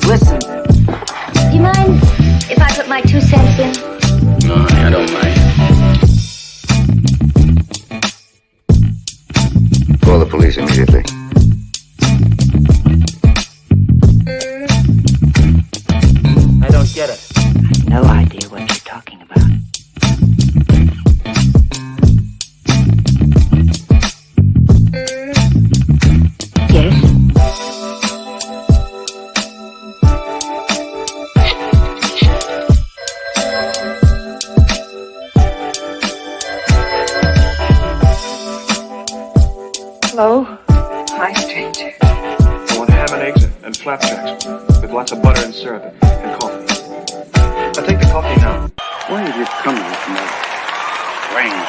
Listen, do you mind if I put my 2 cents in? No, I don't mind. Call the police immediately. I don't get it. No idea what you're talking about. Yes? Hello? Hi, stranger. I want ham and eggs and flapjacks with lots of butter and syrup and coffee. I'll take the coffee now. Why have you come here tonight? Rain.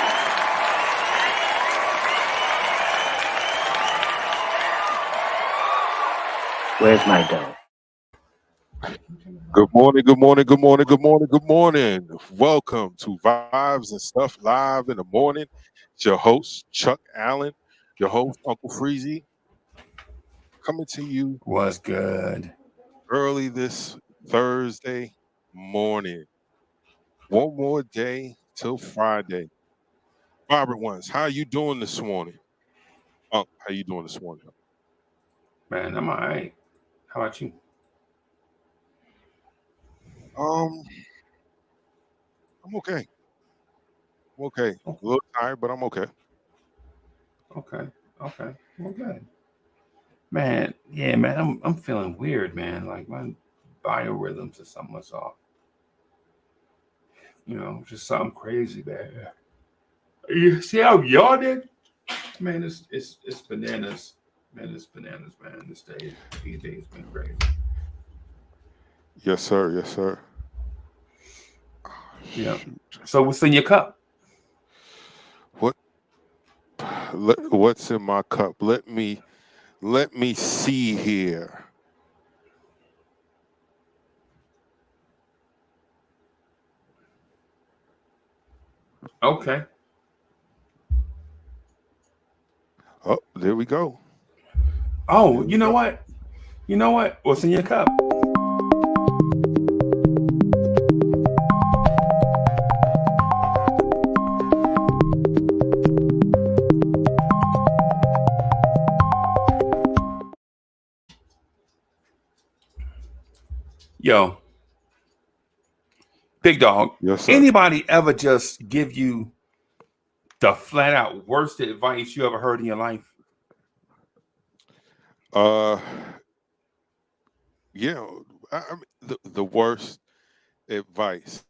Where's my dough? Good morning, good morning, good morning, good morning, good morning. Welcome to Vibes and Stuff Live in the Morning. It's your host, Chuck Allen, your host, Uncle Freezy, coming to you What's good? early this Thursday morning. One more day till Friday. Robert Ones, how you doing this morning? How you doing this morning? Man, I'm all right. How about you? I'm okay. I'm okay. A little tired, but I'm okay. Okay. Well, good. Man, yeah, man, I'm feeling weird, man. Like my biorhythms or something was off. You know, just something crazy, man. You see how I'm yawning? Man, it's bananas. Man, it's bananas, man. These days been crazy. Yes, sir. Yes, sir. Yeah. So what's in your cup? What's in my cup? Let me see here. Okay. Oh, there we go. Oh, you know what? You know what? What's in your cup? Yo, big dog. Yes, sir. Anybody ever just give you the flat out worst advice you ever heard in your life? Yeah. I mean, the worst advice.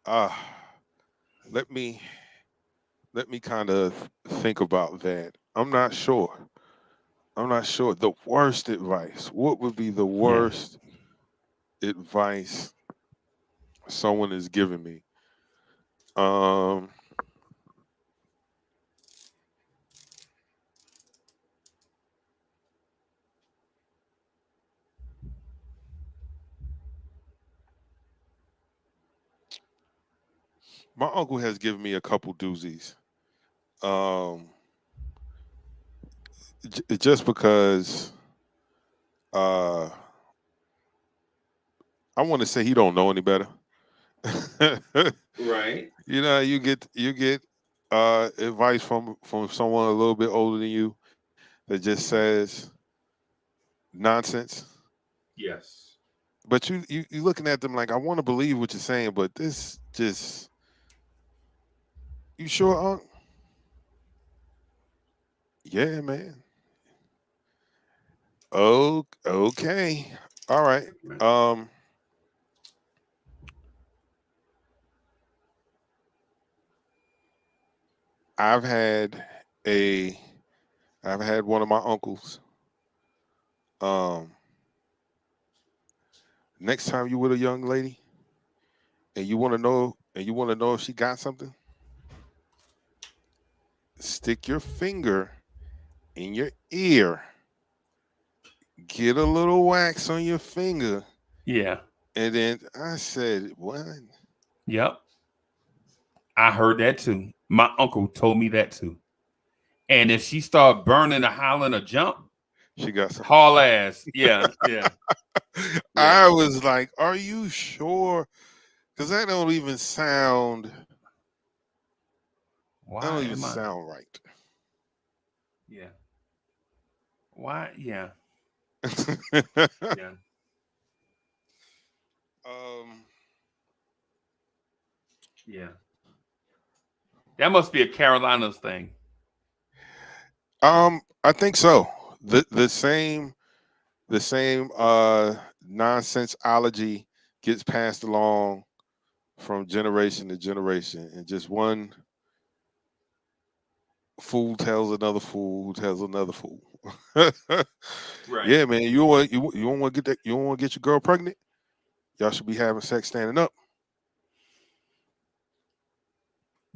Uh let me kind of think about that. I'm not sure. The worst advice. What would be the Yeah. worst advice someone is giving me? Um. My uncle has given me a couple doozies. Um, just because uh, I want to say he don't know any better. Right. You know, you get advice from someone a little bit older than you that just says nonsense. Yes. But you looking at them like I want to believe what you're saying, but this just you sure, Unc? Yeah, man. Oh, okay. All right. Um, I've had a I've had one of my uncles. Um, next time you with a young lady and you want to know if she got something, stick your finger in your ear, get a little wax on your finger, Yeah. and then I said, "What?" Yep. I heard that too. My uncle told me that too. And if she start burning or hollering or jump, She got some. haul ass. Yeah, yeah. I was like, "Are you sure?" Because that don't even sound. Why That don't even am I? sound right. Yeah. Why? Yeah. Yeah. Yeah. That must be a Carolinas thing. I think so. The same nonsenseology gets passed along from generation to generation, and just one fool tells another fool who tells another fool. Right. Yeah, man, you don't want to get that, you don't want to get your girl pregnant. Y'all should be having sex standing up.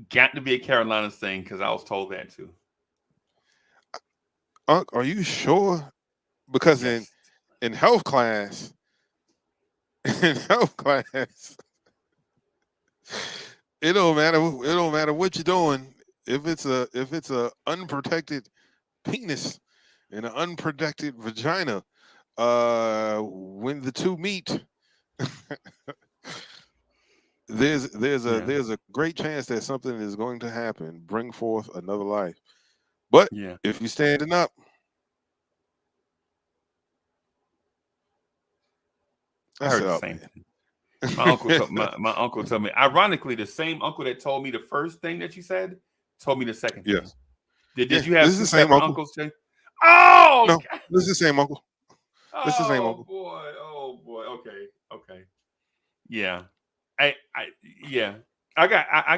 Got to be a Carolinas thing because I was told that too. Unc, are you sure? Because Yes. in health class, in health class, it don't matter. It don't matter what you're doing. If it's a unprotected penis and an unprotected vagina, when the two meet, there's a great chance that something is going to happen, bring forth another life. But Yeah. if you're standing up, I heard the up, same man. thing. My uncle told me. Ironically, the same uncle that told me the first thing that you said told me the second thing. Yes. Did Yeah, you have this is two the same separate uncle. uncles too? Oh, No, God. this is the same uncle. This is the same uncle. Boy. Oh boy. Okay. Yeah. I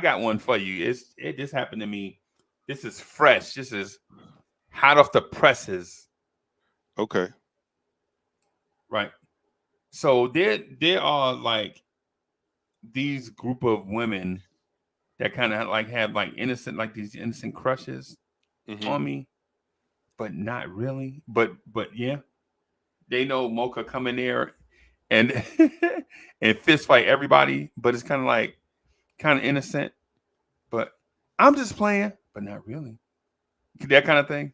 got one for you. It just happened to me. This is fresh. This is hot off the presses. Okay. Right. So there are like these group of women that kind of like have like these innocent crushes on me, but not really. But yeah, they know Mocha come in there and and fist fight everybody, but it's kind of innocent. But I'm just playing, but not really. That kind of thing.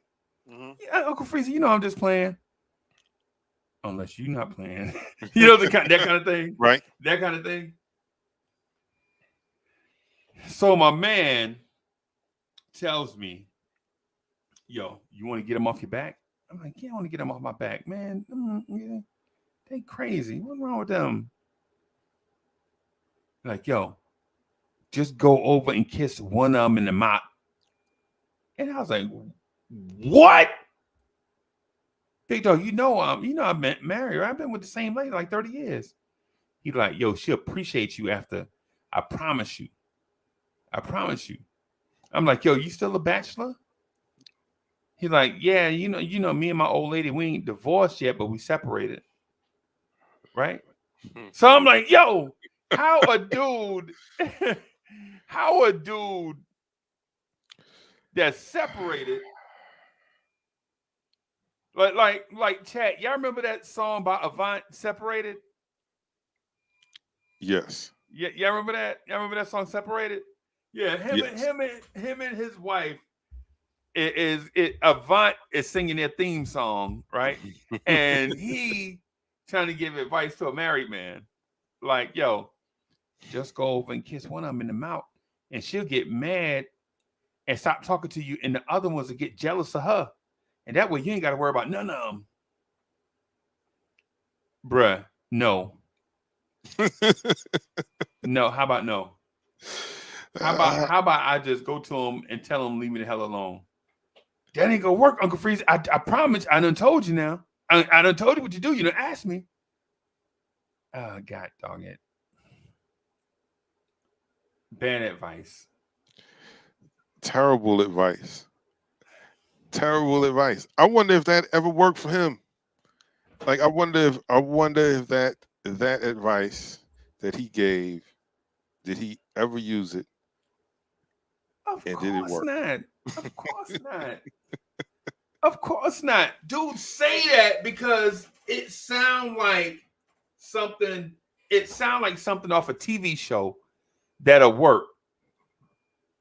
Yeah, Uncle Freezy, you know I'm just playing. Unless you're not playing. You know, that kind of thing. Right. That kind of thing. So my man tells me, yo, you want to get him off your back? I'm like, yeah, I want to get him off my back, man. Yeah, they crazy. What's wrong with them? Like, yo, just go over and kiss one of them in the mouth. And I was like, what? Big dog, I've been married. Right? I've been with the same lady like 30 years. He's like, yo, she'll appreciate you after. I promise you. I'm like, yo, you still a bachelor? He's like, yeah, you know, me and my old lady, we ain't divorced yet, but we separated. Right? So I'm like, yo, how a dude that's separated, like chat, y'all remember that song by Avant, Separated? Yes. Yeah, y'all remember that? Y'all remember that song, Separated? Yeah, him and his wife Avant is singing their theme song, right? And he trying to give advice to a married man. Like, yo, just go over and kiss one of them in the mouth, and she'll get mad and stop talking to you, and the other ones will get jealous of her. And that way you ain't got to worry about none of them. Bruh, no. No, how about no? How about I just go to him and tell him leave me the hell alone? That ain't gonna work, Uncle Freeze. I promise. I done told you now. I done told you what to do. You done asked me. Oh, God dog it. Bad advice. Terrible advice. Terrible advice. I wonder if that ever worked for him. Like, I wonder if that advice that he gave, did he ever use it? Of and course did it work? not. Of course not. Of course not. Dude, say that because it sound like something. It sound like something off a TV show that'll work.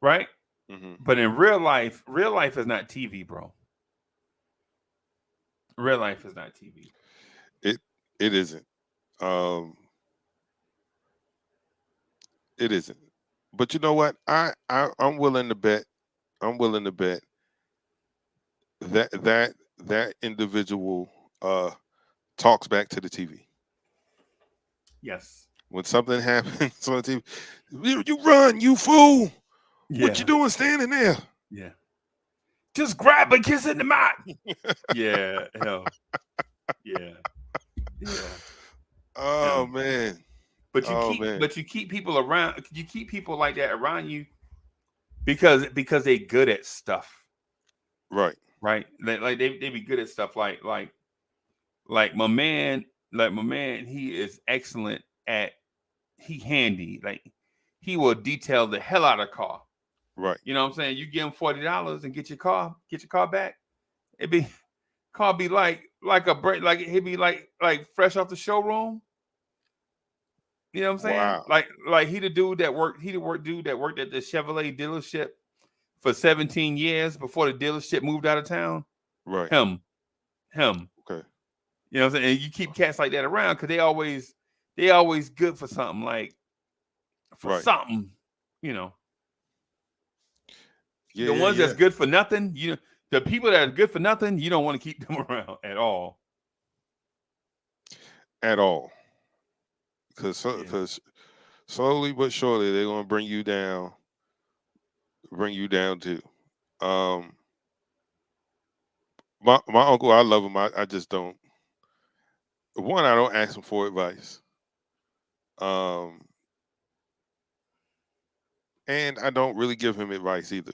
Right? Hmm. But in real life is not TV, bro. Real life is not TV. It isn't. Um, it isn't. But you know what? I'm willing to bet. I'm willing to bet that individual talks back to the TV Yes. when something happens on TV. You run, you fool! What you Yeah. doing standing there? Yeah. Just grab a kiss in the mouth. Yeah. Hell. Yeah. Yeah. Oh Him. man. But Oh man. you keep people around. You keep people like that around you because they good at stuff, Right. right? They be good at stuff like my man, he is excellent at he handy. Like he will detail the hell out of a car. Right. You know what I'm saying? You give him $40 and get your car back. It be car be like a break, like he'd be like fresh off the showroom. You know what I'm saying? Wow. Like he the dude that worked at the Chevrolet dealership for 17 years before the dealership moved out of town. Right. Him. Okay. You know what I'm saying? And you keep cats like that around because they always good for something, like for Right. something, you know. Yeah. The ones yeah. that's good for nothing, the people that are good for nothing, you don't want to keep them around at all. At all. Because Yeah. slowly but surely they're gonna bring you down too. Um, my uncle, I love him. I just don't. One, I don't ask him for advice. Um, and I don't really give him advice either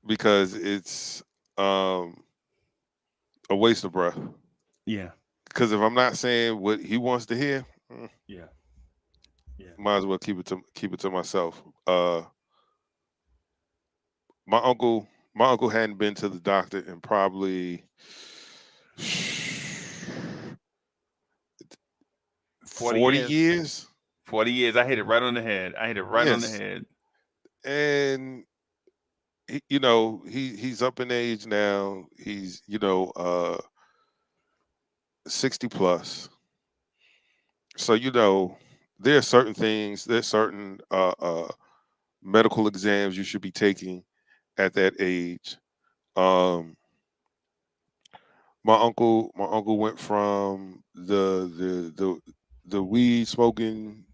because it's a waste of breath. Yeah. Because if I'm not saying what he wants to hear, Yeah. Yeah. might as well keep it to myself. My uncle hadn't been to the doctor in probably 40 years. 40 years. I hit it right on the head. On the Yes. head. And he's up in age now. He's 60 plus. So there are certain things, there's certain medical exams you should be taking at that age. My uncle went from the weed smoking,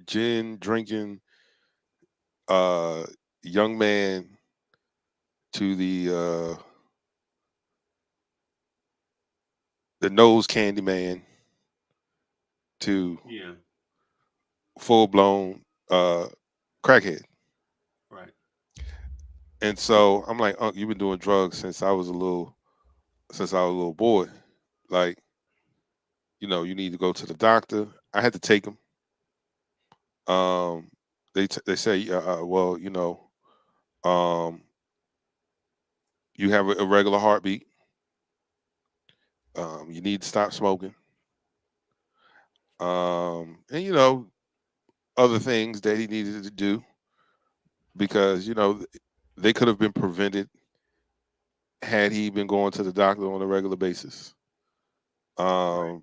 gin drinking young man to the nose candy man to Yeah. full blown crackhead. Right. And so I'm like, you've been doing drugs since I was a little boy. Like, you need to go to the doctor. I had to take him. They say, well, you have a irregular heartbeat. You need to stop smoking. And other things that he needed to do because they could have been prevented had he been going to the doctor on a regular basis. Right.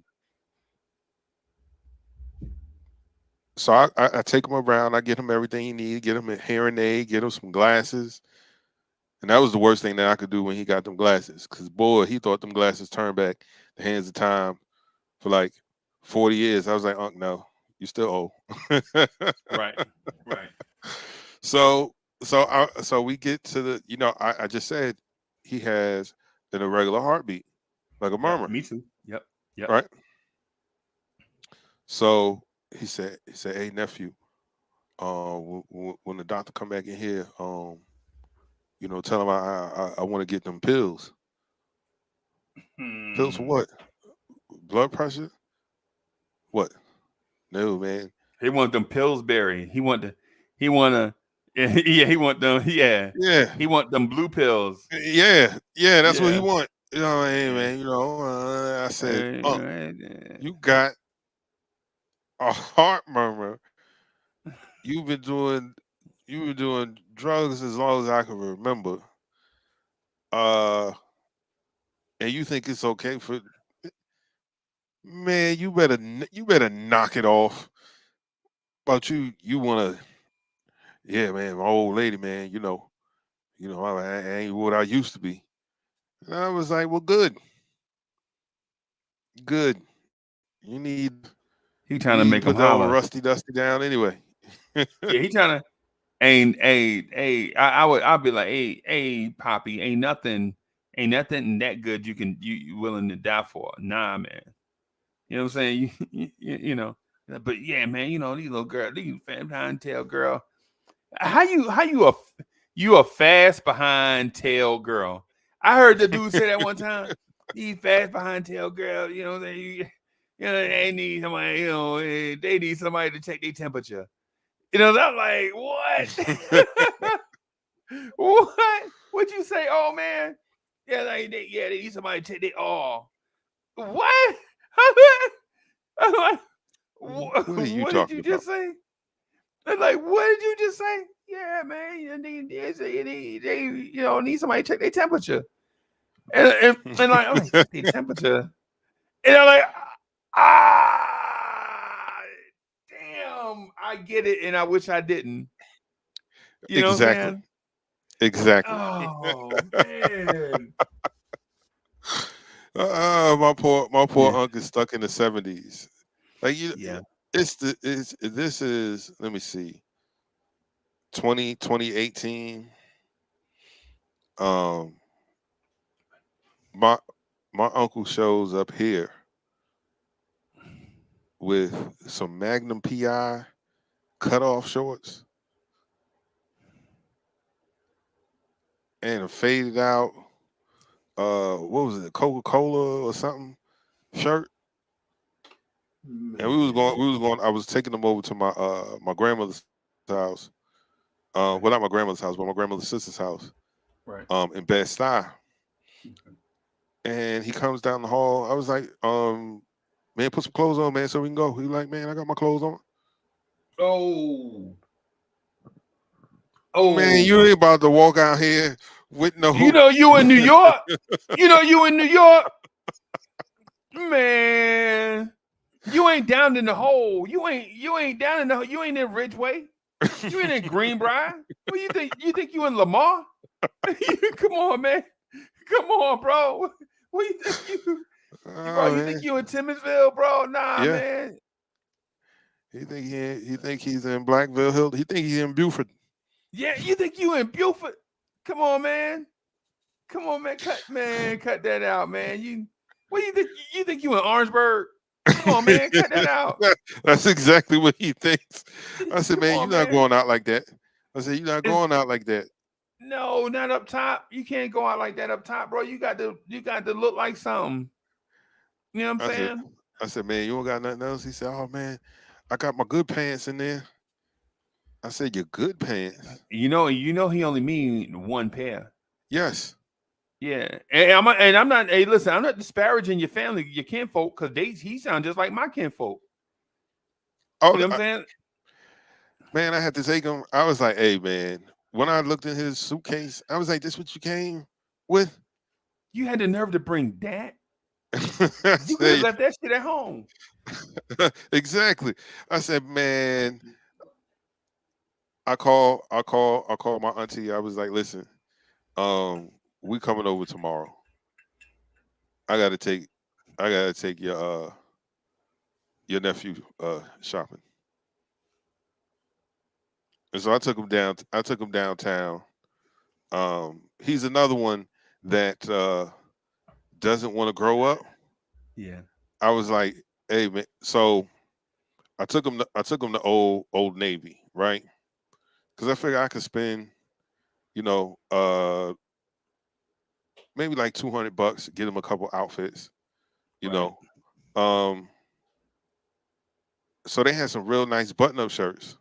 So I take him around. I get him everything he needs. Get him a hearing aid. Get him some glasses. And that was the worst thing that I could do when he got them glasses. Because, boy, he thought them glasses turned back the hands of time for like 40 years. I was like, no, you still old. Right. Right. So we get to the, I just said he has an irregular heartbeat, like a murmur. Me too. Yep. Right. So he said, hey nephew, when the doctor come back in here, tell him I want to get them pills. Pills for what? Blood pressure? What? No, man. He want them Pillsbury. He want yeah, he want them. Yeah. Yeah. He want them blue pills. Yeah. That's what he Yeah. want. Hey, Yeah. man. I said, you got a heart murmur. you've been doing drugs as long as I can remember. And you think it's okay for man? You better knock it off. About you want to? Yeah, man. My old lady, man. I ain't what I used to be. And I was like, well, good. Good. You He you trying to need to make him put the old holler. rusty dusty down anyway. Yeah, he trying to. I'd be like, hey, Poppy, ain't nothing that good you willing to die for. Nah, man. You know what I'm saying? You know, but yeah, man. You know these little girls, these behind tail girl. How you a fast behind tail girl? I heard the dude say that one time. These fast behind tail girl. You know what I'm saying? They need somebody. They need somebody to check their temperature. I'm like, what? What? What'd you say? Oh man, yeah, they need somebody to take their all. What? I'm like, What are you what did you talking about? just say? I'm like, what did you just say? Yeah, man, you need somebody to check their temperature. And like, I'm like, check their temperature. And I'm like, damn, I get it, and I wish I didn't. You know what I'm Exactly. saying? Exactly. Oh man. My poor Yeah. uncle stuck in the 70s. Like Yeah. this is let me see 2018. Um my uncle shows up here with some Magnum PI cutoff shorts and a faded out what was it, Coca-Cola or something shirt. And I was taking them over to my grandmother's house. Well, not my grandmother's house, but my grandmother's sister's house. Right. In Bed-Stuy. And he comes down the hall. I was like, man, put some clothes on, man, so we can go. He like, man, I got my clothes on. Oh. Man, you ain't about to walk out here with no. You in New York. You in New York. Man. You ain't down in the hole. You ain't down in the hole. You ain't in Ridgeway. You ain't in Greenbrier. What you think? You think you in Lamar? Come on, man. Come on, bro. What you think you? Bro, you think you in Timminsville, bro? Nah, Yeah. man. He think he's in Blackville Hill. He think he's in Buford. Yeah, you think you in Buford? Come on, man. Come on, man. Cut that out, man. What do you think? You think you in Orangeburg? Come on, man. Cut that out. That's exactly what he thinks. I said, Come man, on, you're not man. going out like that. I said, you're not going out like that. No, not up top. You can't go out like that up top, bro. You got to look like something. You know what I'm saying? I said, man, you don't got nothing else? He said, oh man, I got my good pants in there. I said, your good pants? You know he only mean one pair. Yes. Yeah. And I'm not, hey, listen, I'm not disparaging your family, your kinfolk, because he sound just like my kinfolk. Oh, you know what I'm saying? Man, I had to take him. I was like, hey man, when I looked in his suitcase, I was like, this what you came with? You had the nerve to bring that? You could have left that shit at home. Exactly. I said, man, I call my auntie. I was like, listen, we coming over tomorrow. I gotta take your nephew shopping. And so I took him downtown. He's another one that doesn't want to grow up. Yeah. I was like, hey man, so I took him to Old Navy, right? Because I figured I could spend, maybe like $200, get him a couple outfits, you Right. know. So they had some real nice button-up shirts.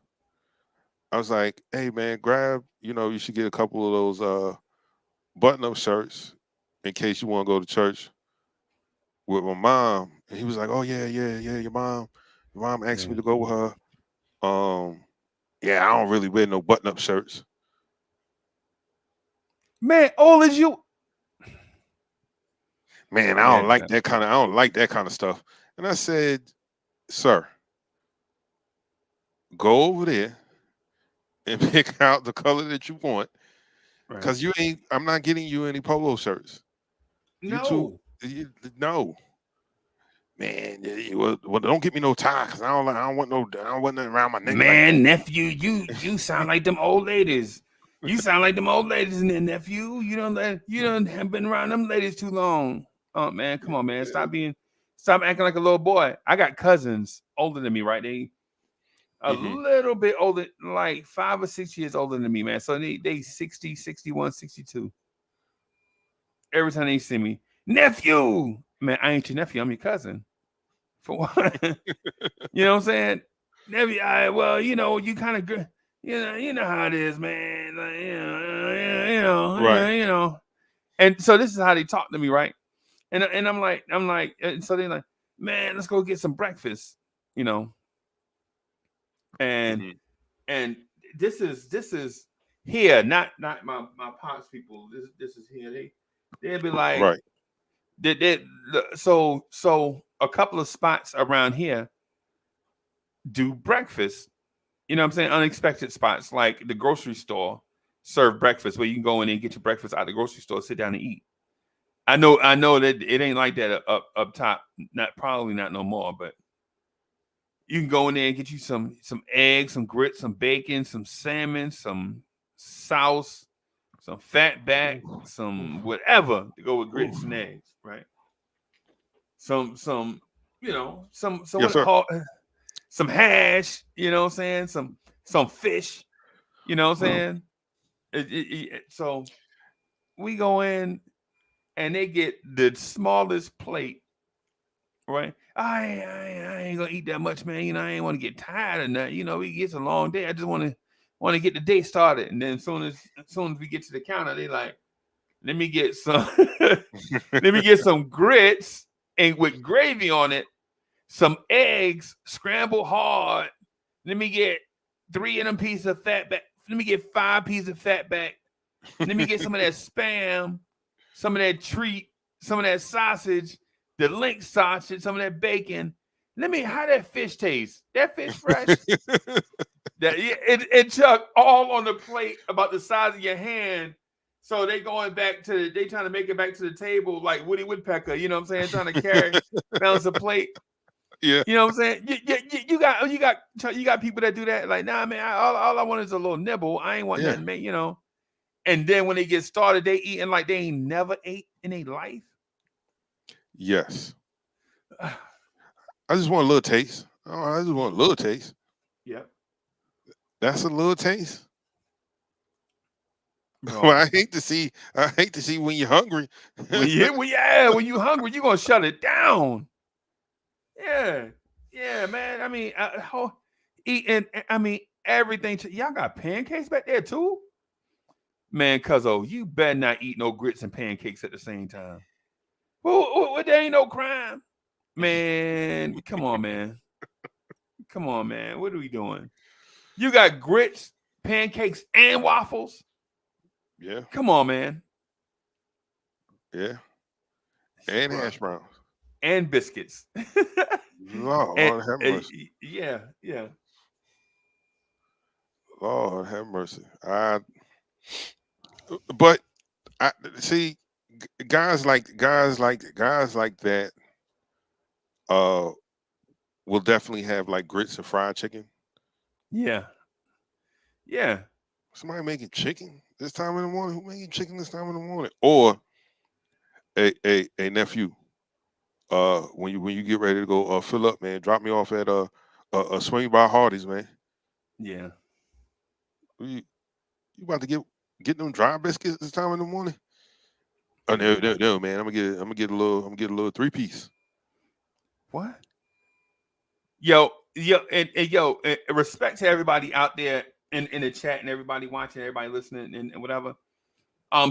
I was like, hey man, grab, you should get a couple of those button-up shirts in case you want to go to church with my mom. And he was like, oh yeah, your mom asked me to go with her. Yeah, I don't really wear no button-up shirts. Man, old as you. Man, Go I don't ahead, like Jeff. that kind of. I don't like that kind of stuff. And I said, sir, go over there and pick out the color that you want, Right. because you ain't. I'm not getting you any polo shirts. You two, no, man. Well, don't get me no tie, because I don't want nothing around my neck. Man, like nephew, you sound like them old ladies. You sound like them old ladies in there, nephew. You don't have been around them ladies too long. Oh man, come on, man. Stop acting like a little boy. I got cousins older than me, right? They a little bit older, like 5 or 6 years older than me, man. So they 60, 61, 62. Every time they see me, nephew, man, I ain't your nephew, I'm your cousin. For what? You know what I'm saying? Nephew, well, you kind of good. You know how it is, man. Like, Right. And so this is how they talk to me, right? And I'm like, and so they're like, man, let's go get some breakfast, and Mhm. and this is here, not my pops people. This is here. They'll be like, Right. so a couple of spots around here do breakfast. You know what I'm saying? Unexpected spots like the grocery store serve breakfast where you can go in and get your breakfast out of the grocery store, sit down and eat. I know that it ain't like that up top. Probably not no more, but you can go in there and get you some eggs, some grits, some bacon, some salmon, some sauce, some fat back, some whatever to go with grits and eggs, right? Some Yes, sir. some hash, you know what I'm saying? Some fish, you know what I'm saying? So we go in and they get the smallest plate, right? I ain't gonna eat that much, man. I ain't want to get tired of that. It gets a long day. I just want to get the day started. And then as soon as we get to the counter, they like, let me get some let me get some grits and with gravy on it, some eggs scrambled hard. Let me get 3 of them pieces of fat back. Let me get 5 pieces of fat back. Let me get some of that spam, some of that treat, some of that sausage, the link sausage, some of that bacon. How that fish taste? That fish fresh? And Chuck, all on the plate about the size of your hand. So they trying to make it back to the table like Woody Woodpecker, you know what I'm saying? Trying to balance a plate. Yeah. You know what I'm saying? You got people that do that. Like, nah, man, all I want is a little nibble. I ain't want nothing, man, And then when they get started, they eating like they ain't never ate in their life. Yes. I just want a little taste. Oh, I just want a little taste. Yep. That's a little taste. No. Well, I hate to see when you're hungry. when you hungry, you gonna shut it down. Yeah, man. I mean, eating. I mean, everything. Y'all got pancakes back there too, man. Cuzzo, you better not eat no grits and pancakes at the same time. Well, there ain't no crime, man. Come on, man. What are we doing? You got grits, pancakes, and waffles. Yeah. Come on, man. Yeah. And hash browns. And biscuits. Lord have mercy. Yeah. Lord have mercy. But I see guys like that will definitely have like grits and fried chicken. Yeah. Somebody making chicken this time in the morning? Who making chicken this time in the morning? Or a nephew. When you get ready to go fill up, man, drop me off at Swing by Hardee's, man. Yeah. You about to get them dry biscuits this time in the morning? Oh no, man. I'm gonna get a little 3-piece. What? Yo, and respect to everybody out there in the chat and everybody watching, everybody listening and whatever.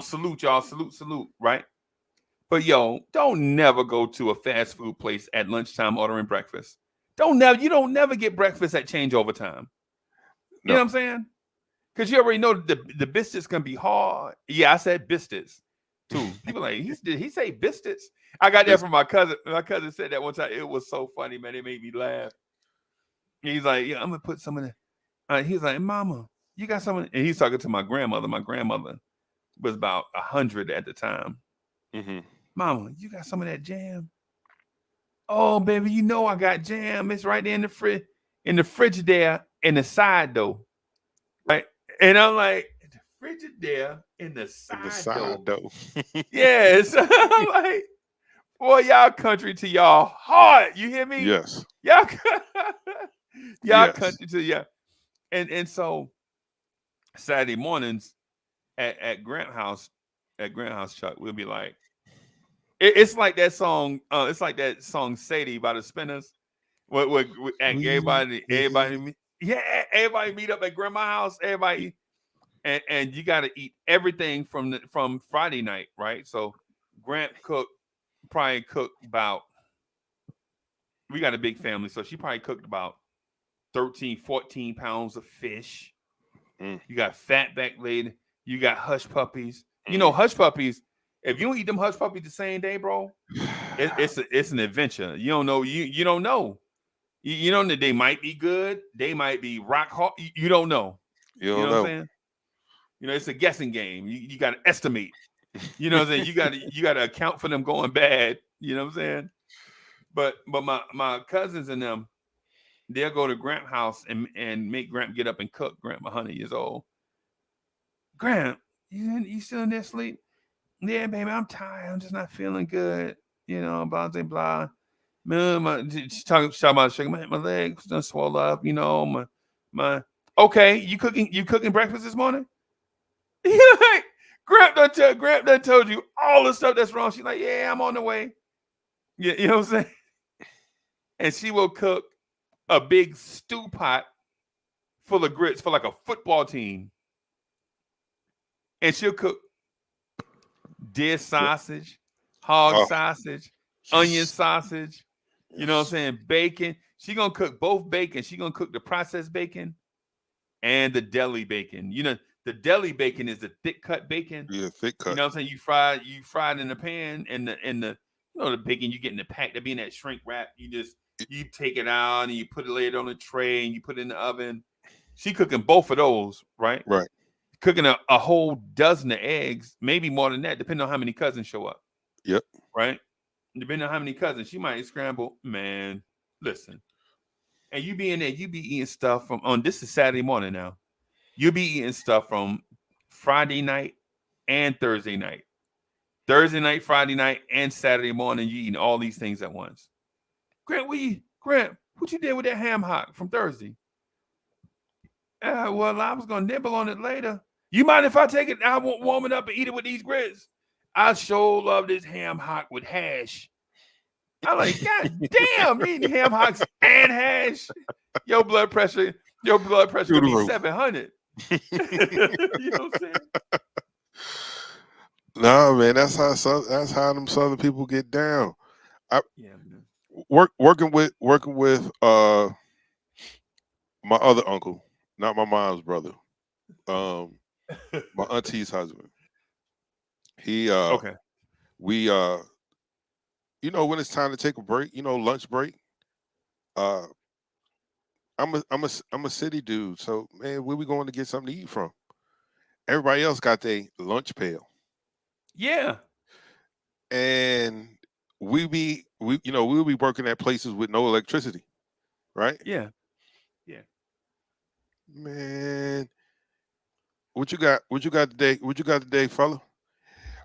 Salute y'all, salute, right? But yo, don't never go to a fast food place at lunchtime ordering breakfast. You don't never get breakfast at changeover time. You know what I'm saying? Because you already know the biscuits can be hard. Yeah, I said biscuits too. People like, did he say biscuits? I got that from my cousin. My cousin said that one time. It was so funny, man. It made me laugh. He's like, yeah, I'm gonna put some of that. He's like, Mama, you got some? And he's talking to my grandmother. My grandmother was about 100 at the time. Mm-hmm. Mama, you got some of that jam? Oh, baby, you know I got jam. It's right there in the fridge, Frigidaire, in the side though. Right? And I'm like, the Frigidaire in the side though. Yes. I'm like, boy, y'all country to y'all heart. You hear me? Yes. Y'all Yes. country to y'all. And so Saturday mornings at Grant House, Chuck, we'll be like, it's like that song. It's like that song Sadie by the Spinners. What everybody meet up at grandma's house. Everybody, and you got to eat everything from Friday night, right? So Grant probably cooked about. We got a big family, so she probably cooked about 13, 14 pounds of fish. You got fatback lady. You got hush puppies. You know, hush puppies. If you don't eat them hush puppies the same day, bro, it's an adventure. You don't know. You don't know. You know that they might be good. They might be rock hard. You don't know. You don't know know. What I'm saying? You know, it's a guessing game. You got to estimate. You know what I'm saying? You got to account for them going bad. You know what I'm saying? But my cousins and them, they'll go to Grant house and make Grant get up and cook. Grant, 100 years old. Grant, you still in there asleep? Yeah, baby, I'm tired. I'm just not feeling good. You know, blah, blah, blah. Man, she's talking about shaking my legs done swell up. You know, my. Okay, you cooking breakfast this morning? Like, Grant done told you all the stuff that's wrong. She's like, yeah, I'm on the way. Yeah, you know what I'm saying? And she will cook a big stew pot full of grits for like a football team. And she'll cook deer sausage, hog sausage, onion sausage, you know what I'm saying? Bacon. She gonna cook both bacon. She gonna cook the processed bacon and the deli bacon. You know, the deli bacon is the thick cut bacon. Yeah, thick cut. You know what I'm saying? You fry it in the pan, and the you know the bacon you get in the pack that be in that shrink wrap. You take it out and you put it later on a tray and you put it in the oven. She cooking both of those, right? Right. Cooking a whole dozen of eggs, maybe more than that, depending on how many cousins show up. Yep. Right? Depending on how many cousins, she might scramble. Man, listen. And you be in there, you be eating stuff from this is Saturday morning now. You be eating stuff from Friday night and Thursday night. Thursday night, Friday night, and Saturday morning, you eating all these things at once. Grant, what you did with that ham hock from Thursday? Well, I was gonna nibble on it later. You mind if I take it? I won't warm it up and eat it with these grits. I sure love this ham hock with hash. I'm like, God damn, eating ham hocks and hash. Your blood pressure could be 700. You know what I'm saying? No, man, that's how them Southern people get down. Man. Working with my other uncle, not my mom's brother, my auntie's husband. He we you know, when it's time to take a break, you know, lunch break. I'm a city dude, so man, where we going to get something to eat from? Everybody else got their lunch pail. Yeah. And we'll be working at places with no electricity, right? Yeah. Man, what you got today? What you got today, fella?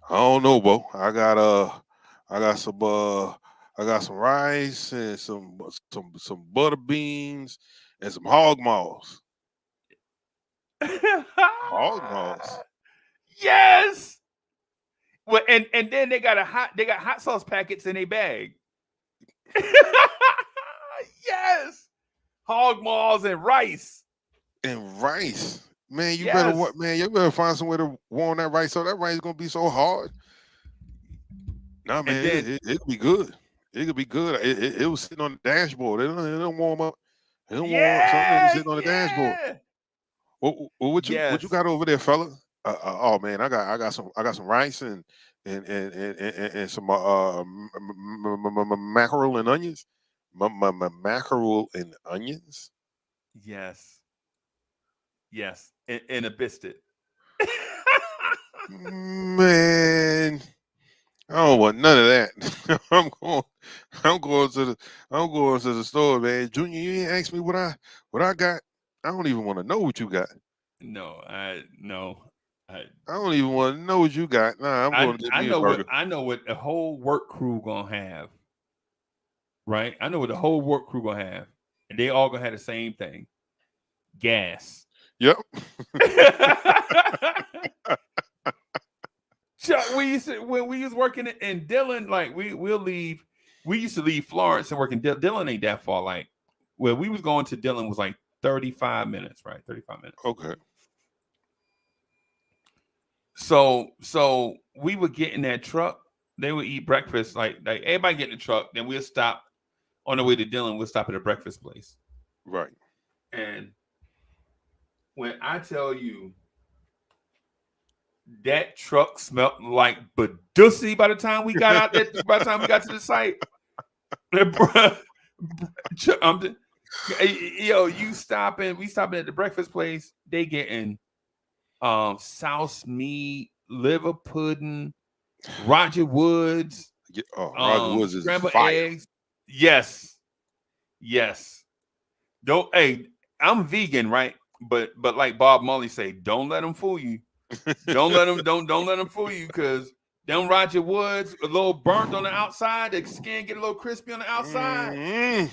I don't know, Bo. I got some rice and some butter beans and some hog maws. Hog maws. Yes. Well, and then they got hot sauce packets in a bag. Yes. Hog maws and rice. Man, you better find somewhere to warm that rice up. That rice is gonna be so hard. Nah, man, it'll be good. It could be good. It was sitting on the dashboard. It don't warm up. It don't warm up. Something sitting on the dashboard. What you Yes. got over there, fella? Oh man, I got some rice and some mackerel and onions. Mackerel and onions. Yes. Yes. And a biscuit. Man, I don't want none of that. I'm going to the store, man. Junior, you ain't asked me what I got. I don't even want to know what you got. No. I I don't even want to know what you got. Nah, I'm going to get I me a know burger. what the whole work crew gonna have. Right? I know what the whole work crew gonna have. And they all gonna have the same thing. Gas. Yep. Chuck, when we was working in Dillon, like we'll leave. We used to leave Florence and work in Dillon ain't that far. Like where we was going to Dillon was like 35 minutes, right? 35 minutes. Okay. So we would get in that truck. They would eat breakfast. Like everybody get in the truck. Then we'll stop on the way to Dillon. We'll stop at a breakfast place. Right. And when I tell you that truck smelled like Badussy by the time we got out there, by the time we got to the site. We stopping at the breakfast place. They getting South meat, liver pudding, Roger Woods, Roger Woods is scrambled fire. eggs. Yes. Don't I'm vegan, right? But like Bob Marley say, don't let them fool you. Don't let them fool you, because them Roger Woods a little burnt on the outside, the skin get a little crispy on the outside.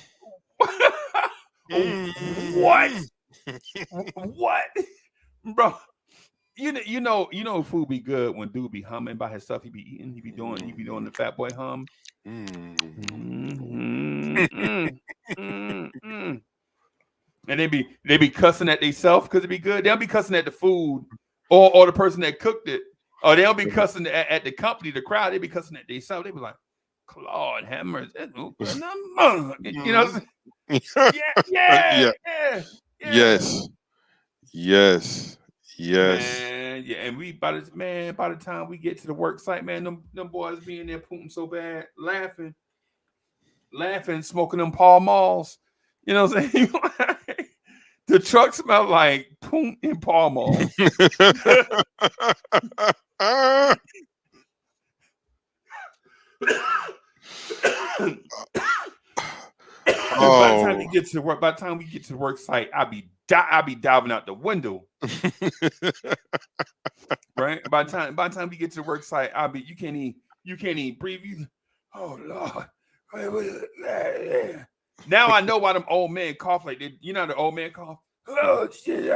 What? What, bro? You know food be good when dude be humming by his stuff. He be eating. He be doing the fat boy hum. And they be cussing at themselves because it be good. They'll be cussing at the food or the person that cooked it. Or they'll be cussing at the company, the crowd. They be cussing at themselves. They be like, Claude Hammers. You know? Yeah. Yes. Man, yeah, and by the time we get to the work site, man, them boys be in there pooting so bad, laughing, smoking them Pall Malls. You know what I'm saying? The truck smell like poop and Pall Malls. By the time we get to the work site, I be diving out the window. Right? By the time we get to the work site, you can't even breathe. Oh Lord. Now I know why them old men cough like they, you know, the old man cough. Oh shit.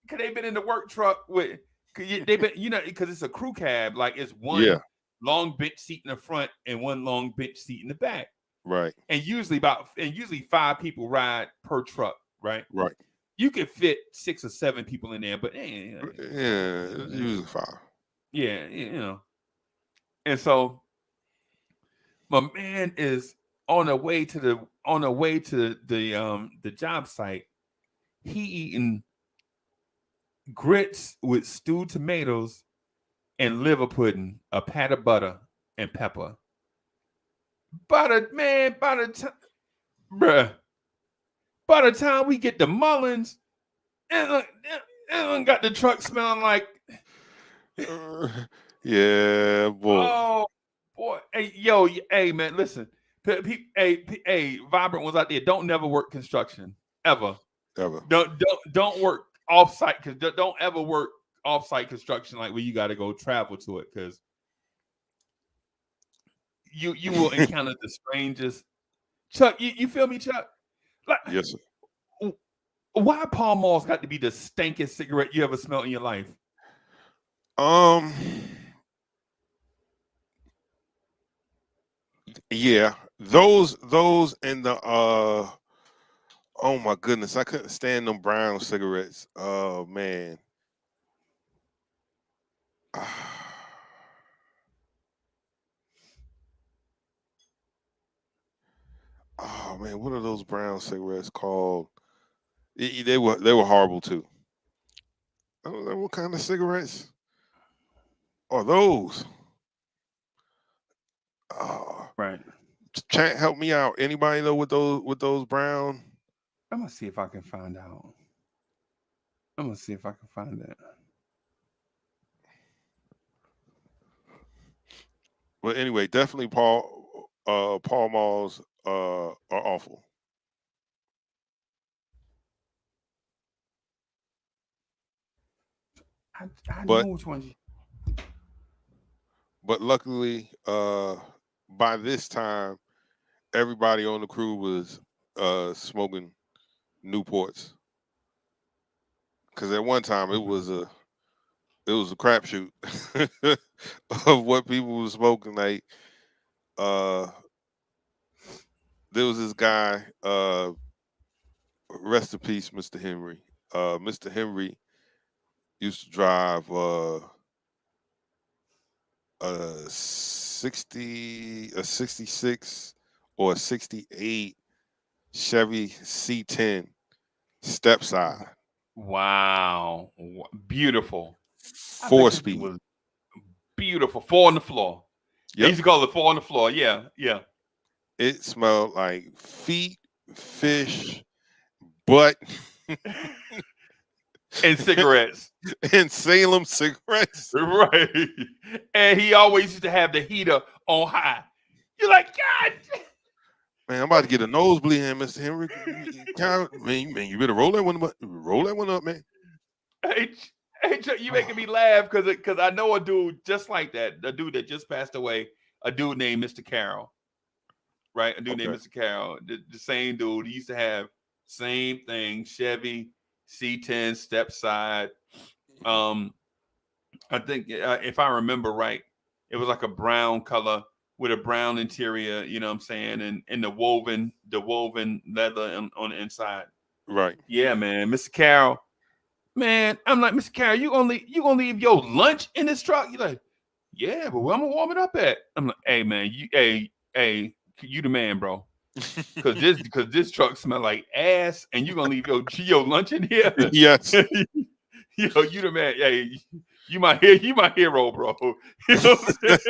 Cause they've been in the work truck with they've been, because it's a crew cab, like it's one long bench seat in the front and one long bench seat in the back. Right. And usually 5 people ride per truck, right? Right. You could fit 6 or 7 people in there, but usually 5. Yeah. And so my man is on the way to the job site. He eating grits with stewed tomatoes and liver pudding, a pat of butter and pepper. By the time we get to Mullins, it got the truck smelling like. Yeah, boy. Oh boy, hey man, listen. Hey, Vibrant was out there. Don't never work construction ever. Don't work off-site, because don't ever work off-site construction like where you got to go travel to it, because you will encounter the strangest. Chuck, you feel me, Chuck? Like, yes, sir. Why Pall Malls got to be the stankiest cigarette you ever smelled in your life? Yeah, those and the oh my goodness, I couldn't stand them brown cigarettes. Oh man. oh man, what are those brown cigarettes called? They were horrible too. I don't know what kind of cigarettes are those. Oh, Right. chat, help me out. Anybody know what those brown? I'm gonna see if I can find out. I'm gonna see if I can find that. Well, anyway, definitely Paul Malls are awful. I But know which ones. but luckily, by this time, everybody on the crew was smoking Newports. Because at one time it was a crapshoot of what people were smoking. Like there was this guy, rest in peace, Mr. Henry. Mr. Henry used to drive a 66 or a 68 Chevy C10 step side, Wow, beautiful. I bet four this thing speed. was beautiful. 4 on the floor. They Yep. used to call it 4 on the floor. Yeah, yeah. It smelled like feet, fish, butt, And cigarettes. and Salem cigarettes. Right. And he always used to have the heater on high. You're like, God. Man, I'm about to get a nosebleed here, Mr. Henry. Man, you better roll that one up. Roll that one up, man. Hey, Chuck, you making me laugh because I know a dude just like that. A dude that just passed away. A dude named Mr. Carroll. Right? A dude named Mr. Carroll. The same dude. He used to have same thing. Chevy C10 step side. I think if I remember right, it was like a brown color with a brown interior, you know what I'm saying, and the woven leather on the inside. Right. Yeah, man. Mr. Carroll. Man, I'm like, Mr. Carroll, you gonna leave your lunch in this truck? You're like, yeah, but where I'm gonna warm it up at? I'm like, hey man, you the man, bro. Cause this truck smell like ass, and you gonna leave your lunch in here? Yes. Yo, you the man. Hey, you my hero, bro. You know what I'm saying?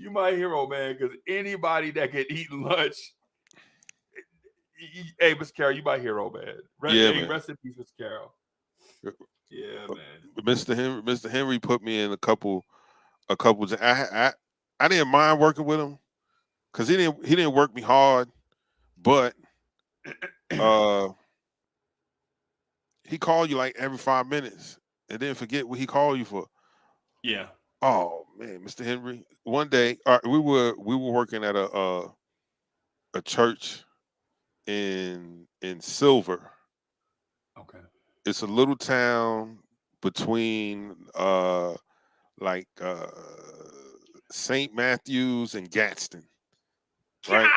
you my hero, man. Because anybody that can eat lunch, hey, Mr. Carroll, you my hero, man. Man. Rest in peace, Mr. Carroll. Yeah, man. Mr. Henry put me in a couple. I didn't mind working with him because he didn't work me hard, but he called you like every 5 minutes and then forget what he called you for. Yeah. Oh man, Mr. Henry. One day, we were working at a church in Silver. Okay. It's a little town between St. Matthews and Gadsden. Right?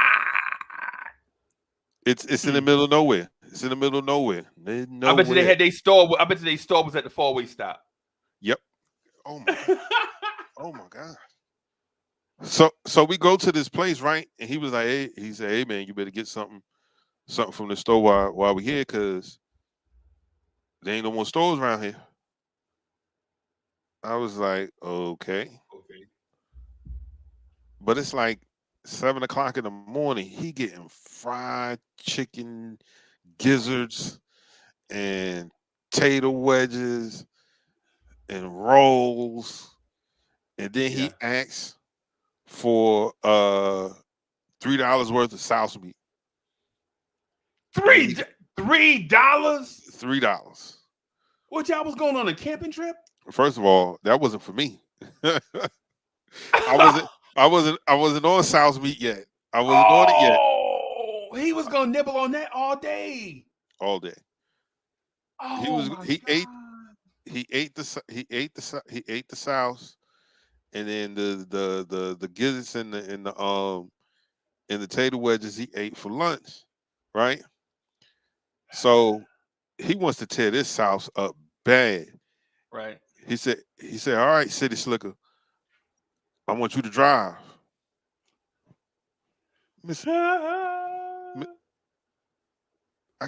It's in the middle of nowhere. It's in the middle of nowhere. I bet you they had their store. I bet you their store was at the 4-way stop. Yep. Oh my. Oh my God. So we go to this place, right? And he was like, hey, he said, hey man, you better get something from the store while we're here, because there ain't no more stores around here. I was like, okay. But it's like 7 o'clock in the morning. He getting fried chicken gizzards and tater wedges and rolls. And then he asks for $3 worth of South meat. $3? $3. What, y'all was going on a camping trip? First of all, that wasn't for me. I wasn't on South meat yet. I wasn't on it yet. Oh, he was gonna nibble on that all day. All day. Oh, he ate the South, and then the gizzards and the tater wedges he ate for lunch, right? So he wants to tear this South up bad. Right. He said, all right, City Slicker, I want you to drive. Miss, I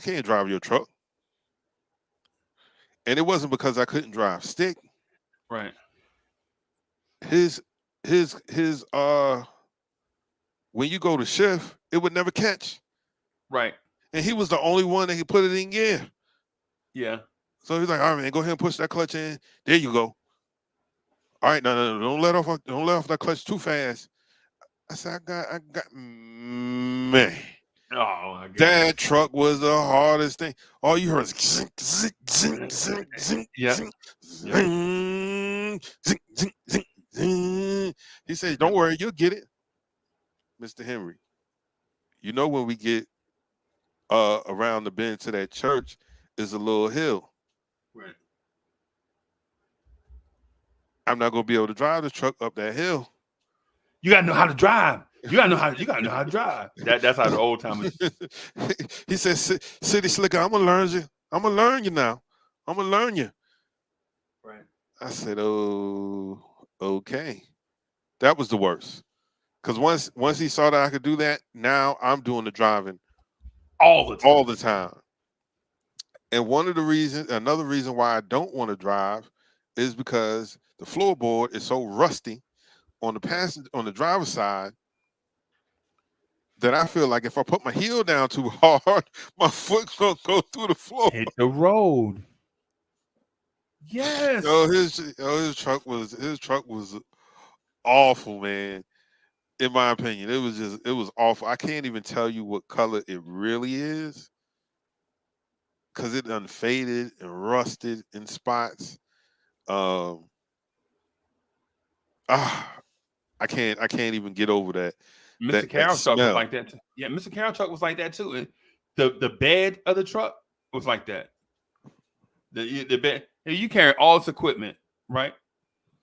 can't drive your truck. And it wasn't because I couldn't drive stick. Right. His when you go to shift, it would never catch. Right. And he was the only one that could put it in gear. Yeah. So he's like, all right, man, go ahead and push that clutch in. There you go. All right, no, don't let off that clutch too fast. I said, I got man. Oh my God. That truck was the hardest thing. All you heard was zing, zing, zing, zing, zing, Yeah. zing, zing, zing, zing, zing, zing. He said, don't worry, you'll get it. Mr. Henry, you know when we get around the bend to that church is a little hill. Right. I'm not gonna be able to drive the truck up that hill. You gotta know how to drive. You gotta know how to drive. That's how the old timers. He said, City Slicker, I'm gonna learn you. I'm gonna learn you now. I'm gonna learn you. Right. I said, oh, okay. That was the worst. Because once he saw that I could do that, now I'm doing the driving All the time. And another reason why I don't want to drive is because the floorboard is so rusty on the driver's side that I feel like if I put my heel down too hard, my foot gonna go through the floor. Hit the road. Yes. His truck was awful, man. In my opinion, it was awful. I can't even tell you what color it really is because it unfaded and rusted in spots. I can't even get over that. Mr. Carroll's truck was like that too. Yeah, Mr. Carroll's truck was like that too. And the bed of the truck was like that. The bed. You carry all this equipment, right?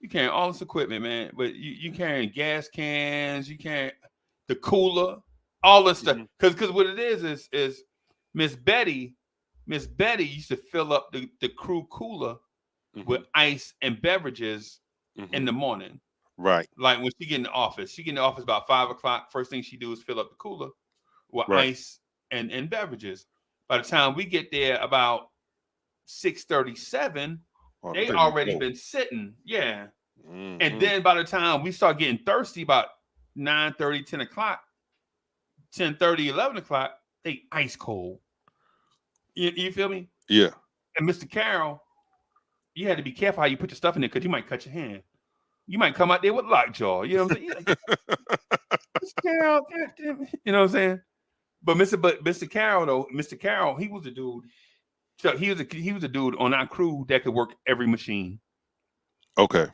You carry all this equipment, man. But you carrying gas cans, you carry the cooler, all this stuff. Because what it is Miss Betty used to fill up the crew cooler with ice and beverages in the morning. Right. Like when she get in the office. She get in the office about 5 o'clock. First thing she do is fill up the cooler with ice and beverages. By the time we get there about 6:37, they already been sitting. Yeah. And then by the time we start getting thirsty about 9:30, 10 o'clock, 10:30, 11 o'clock, they ice cold. You feel me? Yeah. And Mr. Carroll, you had to be careful how you put your stuff in there because you might cut your hand. You might come out there with lockjaw. You know what I'm saying? Mr. Carroll, you know what I'm saying? But Mr. Carroll though, Mr. Carroll, he was a dude. So he was a dude on our crew that could work every machine. Okay.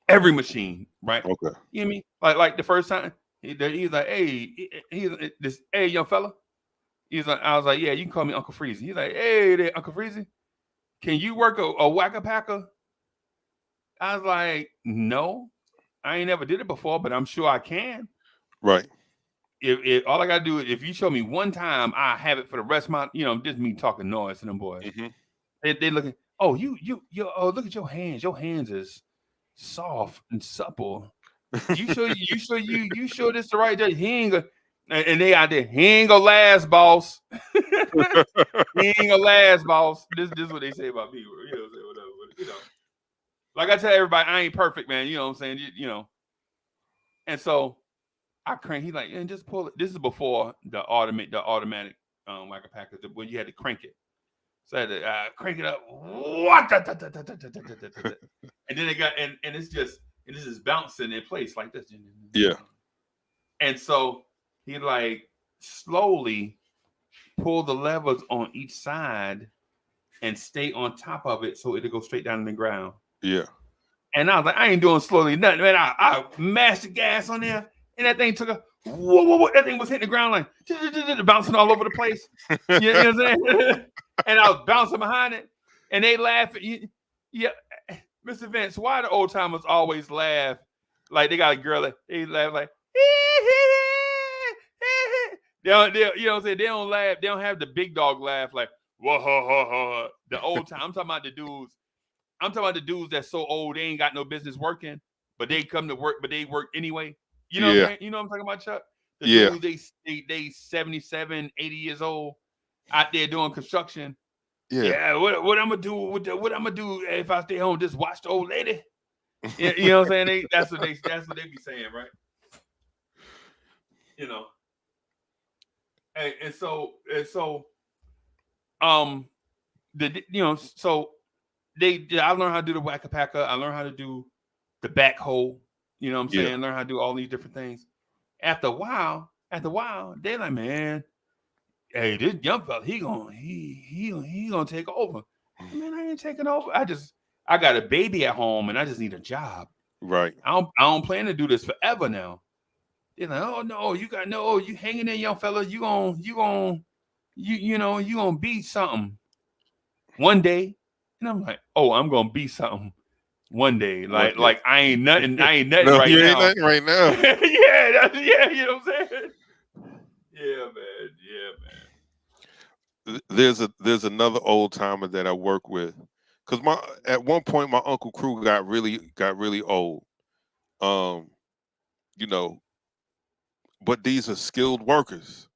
Every machine, right? Okay. You know what I mean? Like the first time he's like, hey, young fella. He's like, I was like, yeah, you can call me Uncle Freezy. He's like, hey, there, Uncle Freezy, can you work a Whack-A-Packer? I was like, no, I ain't never did it before, but I'm sure I can. Right. If all I gotta do is if you show me one time, I have it for the rest of my, just me talking noise to them boys. They looking, oh, you look at your hands. Your hands is soft and supple. You sure this the right day? He ain't gonna, and they out there, he ain't gonna last, boss. He ain't gonna last, boss. This is what they say about me. Whatever. Like I tell everybody, I ain't perfect, man. You know what I'm saying? And so I crank. He like, and just pull it. This is before the automatic Whack-A-Packer when you had to crank it. So I had to crank it up. What? And then it got and it's just bouncing in place like this. Yeah. And so he like slowly pull the levers on each side and stay on top of it so it'll go straight down to the ground. Yeah. And I was like, I ain't doing slowly nothing, man. I mashed the gas on there, and that thing took a whoa. That thing was hitting the ground like bouncing all over the place. You know what I'm saying? And I was bouncing behind it, and they laugh at you. Yeah, Mr. Vince, why the old timers always laugh like they got a girl that they laugh like they you know what I'm saying? They don't laugh, they don't have the big dog laugh like whoa ha ha ha. The old time. I'm talking about the dudes that's so old they ain't got no business working, but they come to work, but they work anyway. You know what I'm saying? You know what I'm talking about, Chuck? The Yeah. dudes, they 77, 80 years old out there doing construction. Yeah. Yeah, what I'm gonna do what I'm gonna do if I stay home? Just watch the old lady. Yeah, you know what I'm saying? That's what they be saying, right? You know, and so so I learned how to do the whack-a-packer. I learned how to do the backhoe. You know what I'm Yeah. saying? Learn how to do all these different things. After a while, they're like, man, hey, this young fella, he gonna take over. Man, I ain't taking over. I got a baby at home and I just need a job. Right. I don't plan to do this forever now. They're like, oh no, you hanging in, young fella. You gonna be something one day. And I'm like, oh, I'm gonna be something one day. One day. Like I ain't nothing No, right you now. ain't nothing right now. yeah, you know what I'm saying? Yeah, man. There's another old timer that I work with, because at one point my Uncle Crew got really old. You know, but these are skilled workers.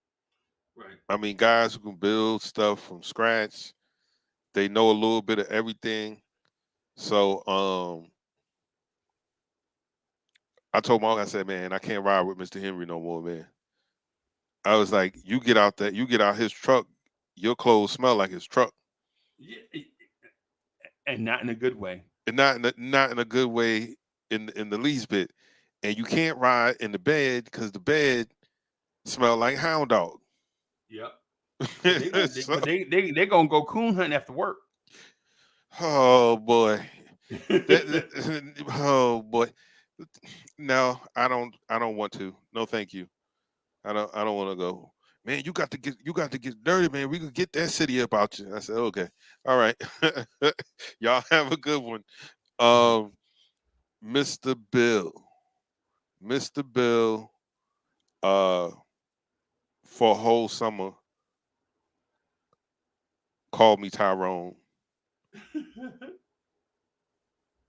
Right. I mean, guys who can build stuff from scratch. They know a little bit of everything. So I told my uncle, I said, man, I can't ride with Mr. Henry no more, man. I was like, you get out his truck, your clothes smell like his truck. Yeah, and not in a good way. And not in a good way in the least bit. And you can't ride in the bed because the bed smell like hound dog. Yep. So- They gonna go coon hunting after work. oh boy. Oh boy. No, I don't want to. No, thank you. I don't want to go. Man, you got to get dirty, man. We could get that city up out you. I said, okay. All right. Y'all have a good one. Mr. Bill, for a whole summer called me Tyrone.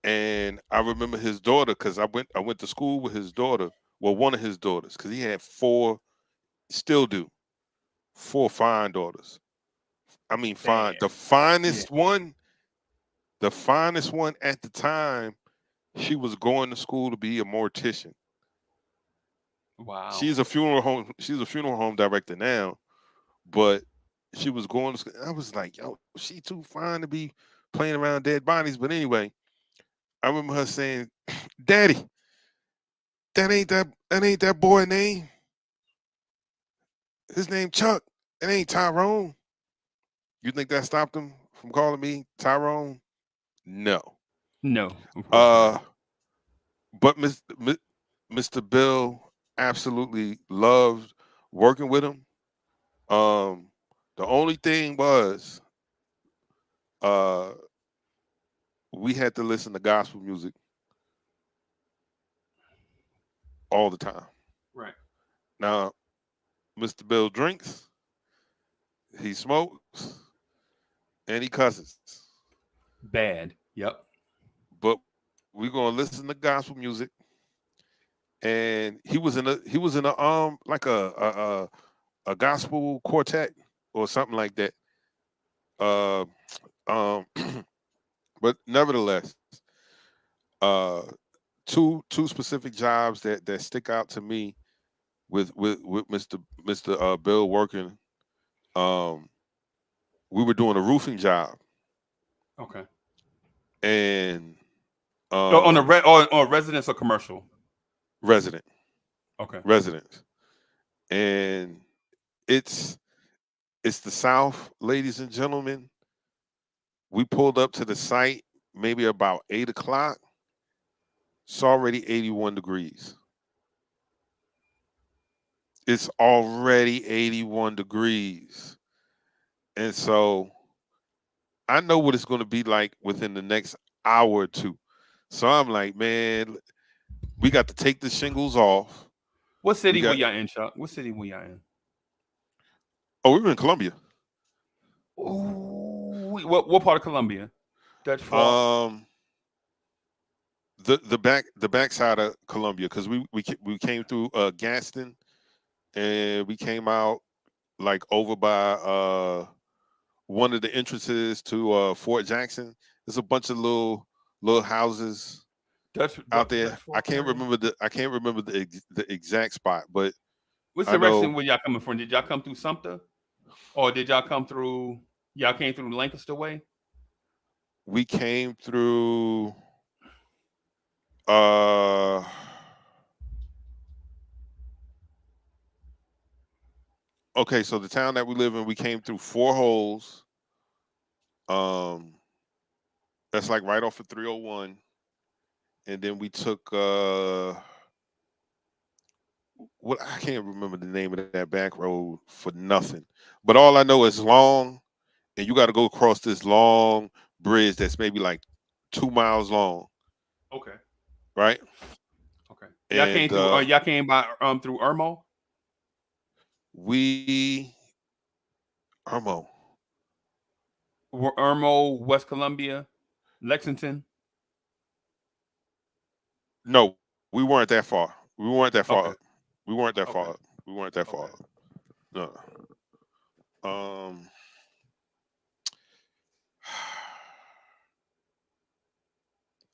And I remember his daughter, because I went to school with his daughter. Well, one of his daughters, because he had 4, still do, 4 fine daughters. I mean, fine. Damn. The finest one at the time, she was going to school to be a mortician. Wow. She's a funeral home director now, but she was going to school. I was like, yo, she too fine to be playing around dead bodies. But anyway, I remember her saying, Daddy, that ain't that boy name. His name Chuck. It ain't Tyrone. You think that stopped him from calling me Tyrone? No. No. Of course not. But Mr. Bill absolutely loved working with him. The only thing was, we had to listen to gospel music all the time. Right. Now, Mr. Bill drinks, he smokes, and he cusses. Bad. Yep. But we're gonna listen to gospel music. And he was in a like a gospel quartet or something like that. But nevertheless, two specific jobs that stick out to me with Mr. Bill working. We were doing a roofing job. Okay. And on a residence or commercial? Resident. Okay. Residence. And it's the South, ladies and gentlemen. We pulled up to the site maybe about 8 o'clock. It's already 81 degrees. It's already 81 degrees. And so I know what it's going to be like within the next hour or two. So I'm like, man, we got to take the shingles off. What city were y'all in, Chuck? What city were y'all in? Oh, we were in Columbia. Ooh, what part of Columbia? Dutch Fork. The back side of Columbia, because we came through Gaston, and we came out like over by one of the entrances to Fort Jackson. There's a bunch of little houses out there. I can't remember the exact spot, but What's I the direction know where y'all coming from? Did y'all come through Sumter, or did y'all come through? Y'all came through Lancaster way. we came through uh okay, so the town that we live in, we came through Four Holes. That's like right off of 301. And then we took what I can't remember the name of that back road for nothing. But all I know is long, and you got to go across this long bridge that's maybe like 2 miles long, Okay. right? Okay. Y'all And came through. Y'all came by through Irmo. Irmo. Irmo, West Columbia, Lexington. No, we weren't that far. We weren't that far Okay. up. We weren't that Okay. far up. We weren't that far Okay. up. No.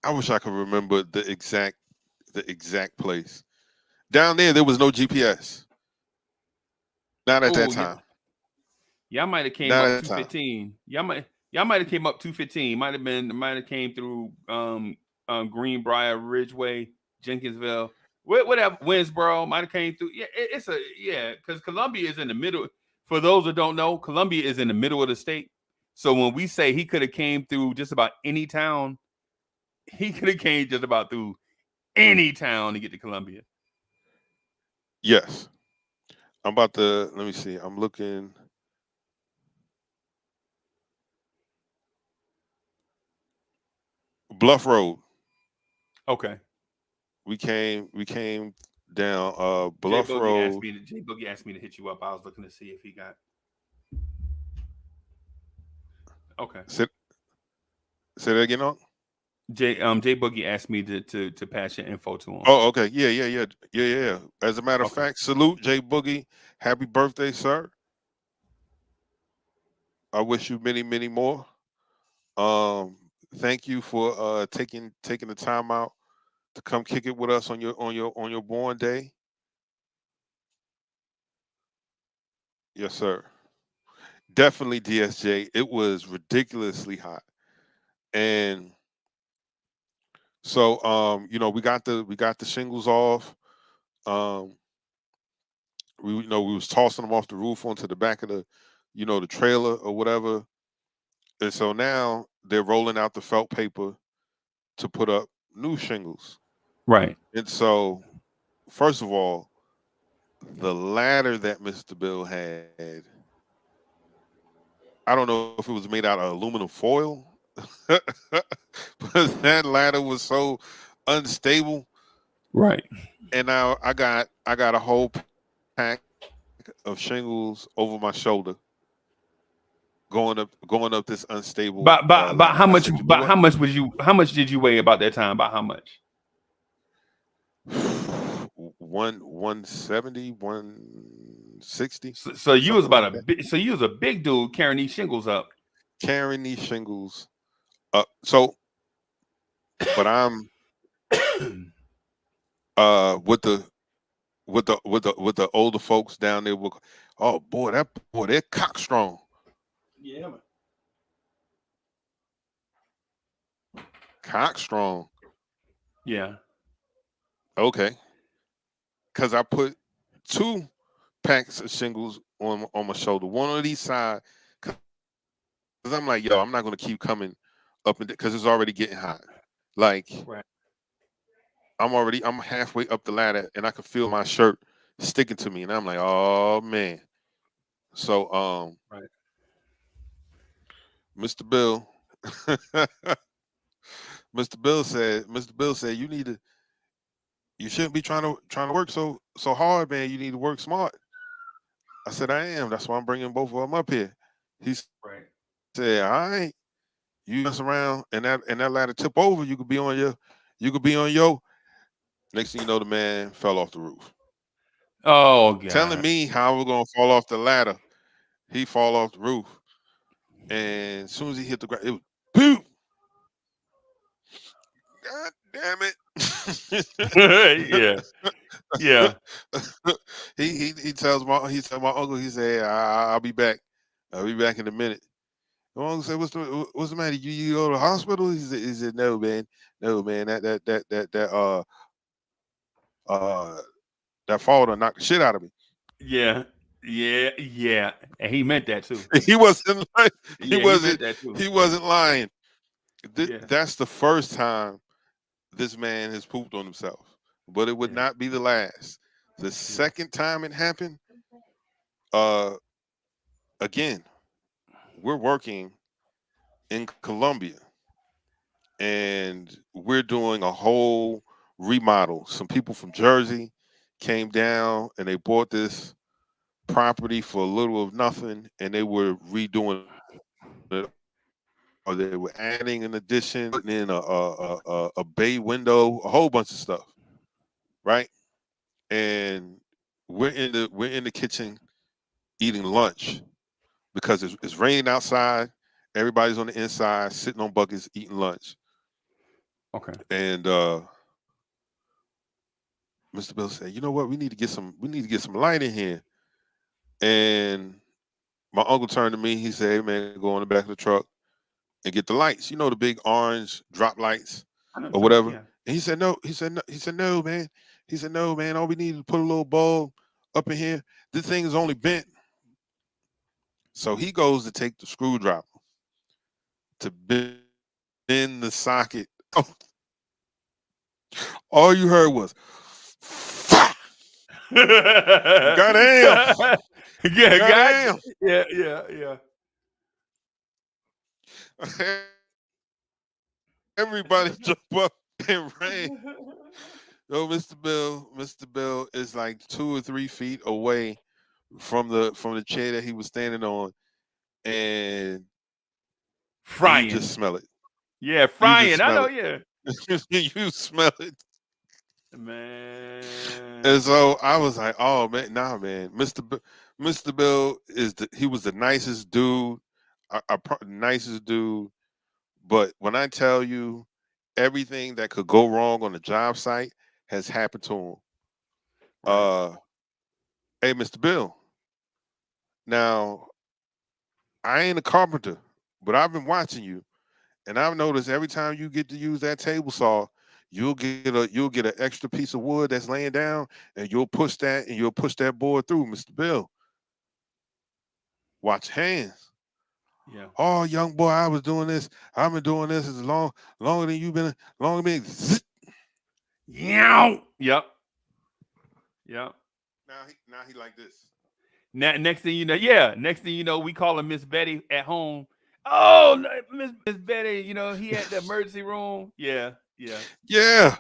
I wish I could remember the exact place. Down there was no GPS. Not at that Oh, time. y'all might have came Not up at that time. 215. Y'all might have came up 215. Might have came through Greenbrier, Ridgeway, Jenkinsville, whatever, Winsboro. Might have came through. Yeah, because Columbia is in the middle. For those that don't know, Columbia is in the middle of the state. So when we say he could have came through just about any town, he could have came just about through any town to get to Columbia. Yes. I'm about to, let me see. I'm looking. Bluff Road. Okay. We came down Jay Bluff Boogie Road. Jay Boogie asked me to hit you up. I was looking to see if he got. Okay. Say that again, on. Jay Boogie asked me to pass your info to him. Oh, okay. Yeah. As a matter of fact, salute Jay Boogie. Happy birthday, sir. I wish you many, many more. Thank you for taking the time out to come kick it with us on your born day. Yes, sir. Definitely DSJ. It was ridiculously hot. And so we got the shingles off. We was tossing them off the roof onto the back of the trailer or whatever. And so now they're rolling out the felt paper to put up new shingles. Right. And so, first of all, the ladder that Mr. Bill had, I don't know if it was made out of aluminum foil, but that ladder was so unstable. Right. And now I got a whole pack of shingles over my shoulder, going up this unstable. But ladder. how I much? said, you know But what? how much did you weigh about that time? About how much? 170, 160. So you was about like so you was a big dude carrying these shingles up. Carrying these shingles up. So, but I'm with the older folks down there. Oh boy, they're cock strong. Yeah, man. Cock strong. Yeah. Okay. Because I put 2 packs of shingles on my shoulder, one on each side. Because I'm like, yo, I'm not gonna keep coming up and because it's already getting hot. Like, Right. I'm halfway up the ladder and I can feel my shirt sticking to me, and I'm like, oh man. So Right. Mr. Bill, Mr. Bill said you shouldn't be trying to work so hard, man. You need to work smart. I said, I am. That's why I'm bringing both of them up here. He Right. said, all right, you mess around and that ladder tip over, you could be on your. Next thing you know, the man fell off the roof. Oh telling god. me how we're gonna fall off the ladder. He fall off the roof, and as soon as he hit the ground, it was boom. God damn Yeah. Yeah. it! he tells my uncle. He said, I'll be back. I'll be back in a minute." My uncle said, "What's the matter? You go to the hospital?" He said, "No, man, no, man. Uh that fall done knocked the shit out of me." Yeah. Yeah. Yeah. And he meant that too. He wasn't lying. He Yeah, he meant wasn't. that too. He wasn't lying. Yeah. That's the first time this man has pooped on himself, but it would Yeah. not be the last. The second time it happened, uh, again, we're working in Colombia, and we're doing a whole remodel. Some people from Jersey came down and they bought this property for a little of nothing, and they were redoing it, or they were adding an addition, putting in a bay window, a whole bunch of stuff, right? And we're in the kitchen eating lunch because it's raining outside. Everybody's on the inside, sitting on buckets, eating lunch. Okay. And Mr. Bill said, "You know what? We need to get some light in here." And my uncle turned to me. He said, "Hey, man, go in the back of the truck and get the lights. You know, the big orange drop lights I know. or whatever." Yeah. And he said, "No." He said, "No, man." He said, "No, man. All we need is to put a little bulb up in here. This thing is only bent." So he goes to take the screwdriver to bend the socket. All you heard was, "Goddamn, Yeah, goddamn." God. Yeah, yeah, Everybody jump up and ran. No, Mr. Bill is like 2 or 3 feet away from the chair that he was standing on, and you Frying. just smell it. Yeah, You just frying. I smell know, it. yeah. You smell it. Man. And so I was like, "Oh man, nah, man, Mr. Bill he was the nicest dude, nicest dude." But when I tell you, everything that could go wrong on the job site has happened to him. Right. Hey, Mr. Bill. Now, I ain't a carpenter, but I've been watching you, and I've noticed every time you get to use that table saw, you'll get an extra piece of wood that's laying down, and you'll push that board through, Mr. Bill. Watch hands. Yeah. "Oh, young boy, I was doing this. I've been doing this as longer than you've been, longer than me." Zit. Yeah. Yep. Yep. Now he like this. Next thing you know, yeah. Next thing you know, we call her Miss Betty at home. Oh, Miss Betty, he at the emergency room. Yeah, yeah, Yeah.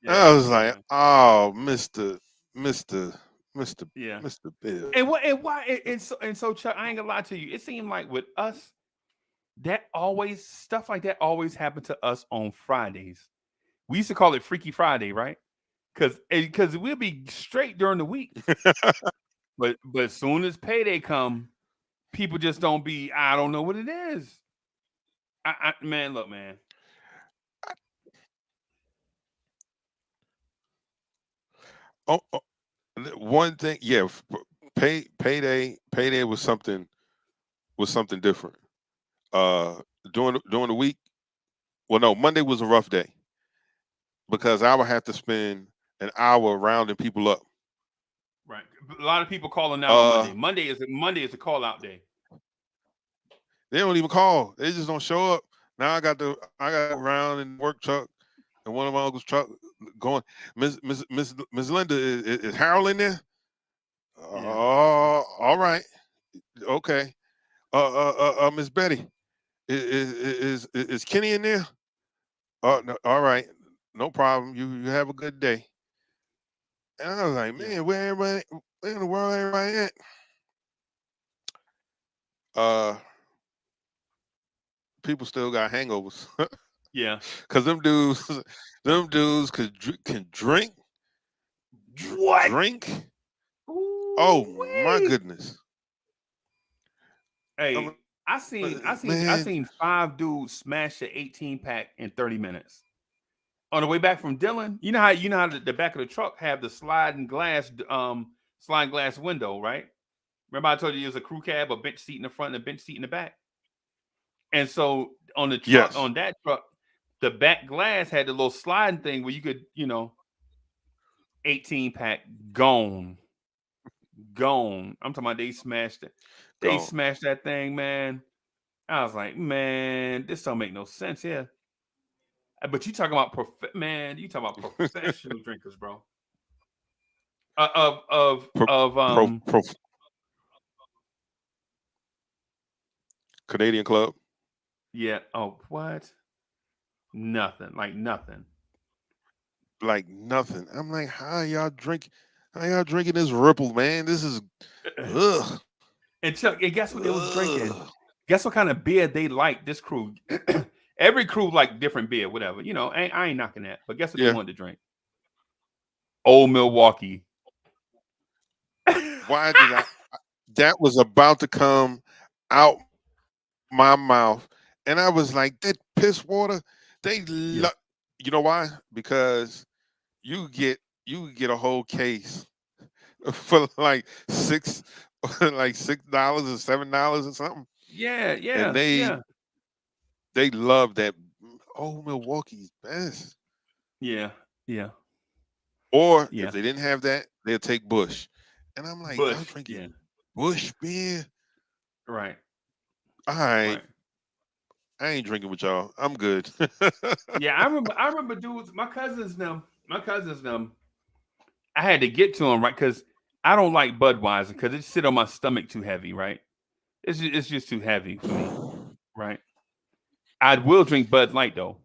yeah, I was like, yeah, "Oh, Mister, yeah. Mister Bill." And why and so Chuck, I ain't gonna lie to you. It seemed like with us, that always stuff like that always happened to us on Fridays. We used to call it Freaky Friday, right? Because we'll be straight during the week, but as soon as payday come, people just don't be. I don't know what it is. Man, look, man. Oh, one thing, yeah. Payday was something different. Uh, during the week. Well, no, Monday was a rough day because I would have to spend an hour rounding people up. Right. A lot of people calling out on Uh, Monday. Monday is a call out day. they don't even call. They just don't show up. Now I got around in the work truck and one of my uncle's truck going. Miss Linda, is Harold in there? Yeah. All right, okay. Miss Betty, is Kenny in there? No, all right, no problem. You have a good day. And I was like, Yeah. man, where in the world everybody at? Uh, people still got hangovers Yeah. because them dudes can drink, What? drink, Oh my Ooh-wee. goodness. Hey, I'm- I man, seen 5 dudes smash an 18-pack in 30 minutes. On the way back from Dillon, you know how the back of the truck have the sliding glass window, right? Remember I told you there's a crew cab, a bench seat in the front and a bench seat in the back. And so on the truck, yes. on that truck, the back glass had the little sliding thing where you could, 18-pack gone. Gone. I'm talking about they smashed it. They Gone. smashed that thing, man. I was like, man, this don't make no sense here. But you talking about you talking about professional drinkers, bro. Pro, Of pro Canadian Club. yeah. Oh, what? Nothing. Like nothing. Like nothing. I'm like, how y'all drinking this Ripple, man? This is ugh. And Chuck, and guess what they was drinking? Ugh. Guess what kind of beer they like? This crew. Every crew like different beer, whatever. I ain't knocking that. But guess what they Yeah. wanted to drink? Old Milwaukee. Why did that was about to come out my mouth, and I was like, that piss water. Yeah. You know why? Because you get a whole case for like $6 or $7 or something, Yeah, and yeah, they yeah, they love that. Oh, Milwaukee's best. yeah, yeah, Or if yeah. they didn't have that, they'll take Bush. And I'm like, y'all Bush. Yeah. drinking Bush beer? Right. All right, Right. I ain't drinking with y'all. I'm good. Yeah, I remember dudes, my cousins them. I had to get to them, right? Because I don't like Budweiser because it sit on my stomach too heavy, right? It's just too heavy for me, right? I will drink Bud Light though.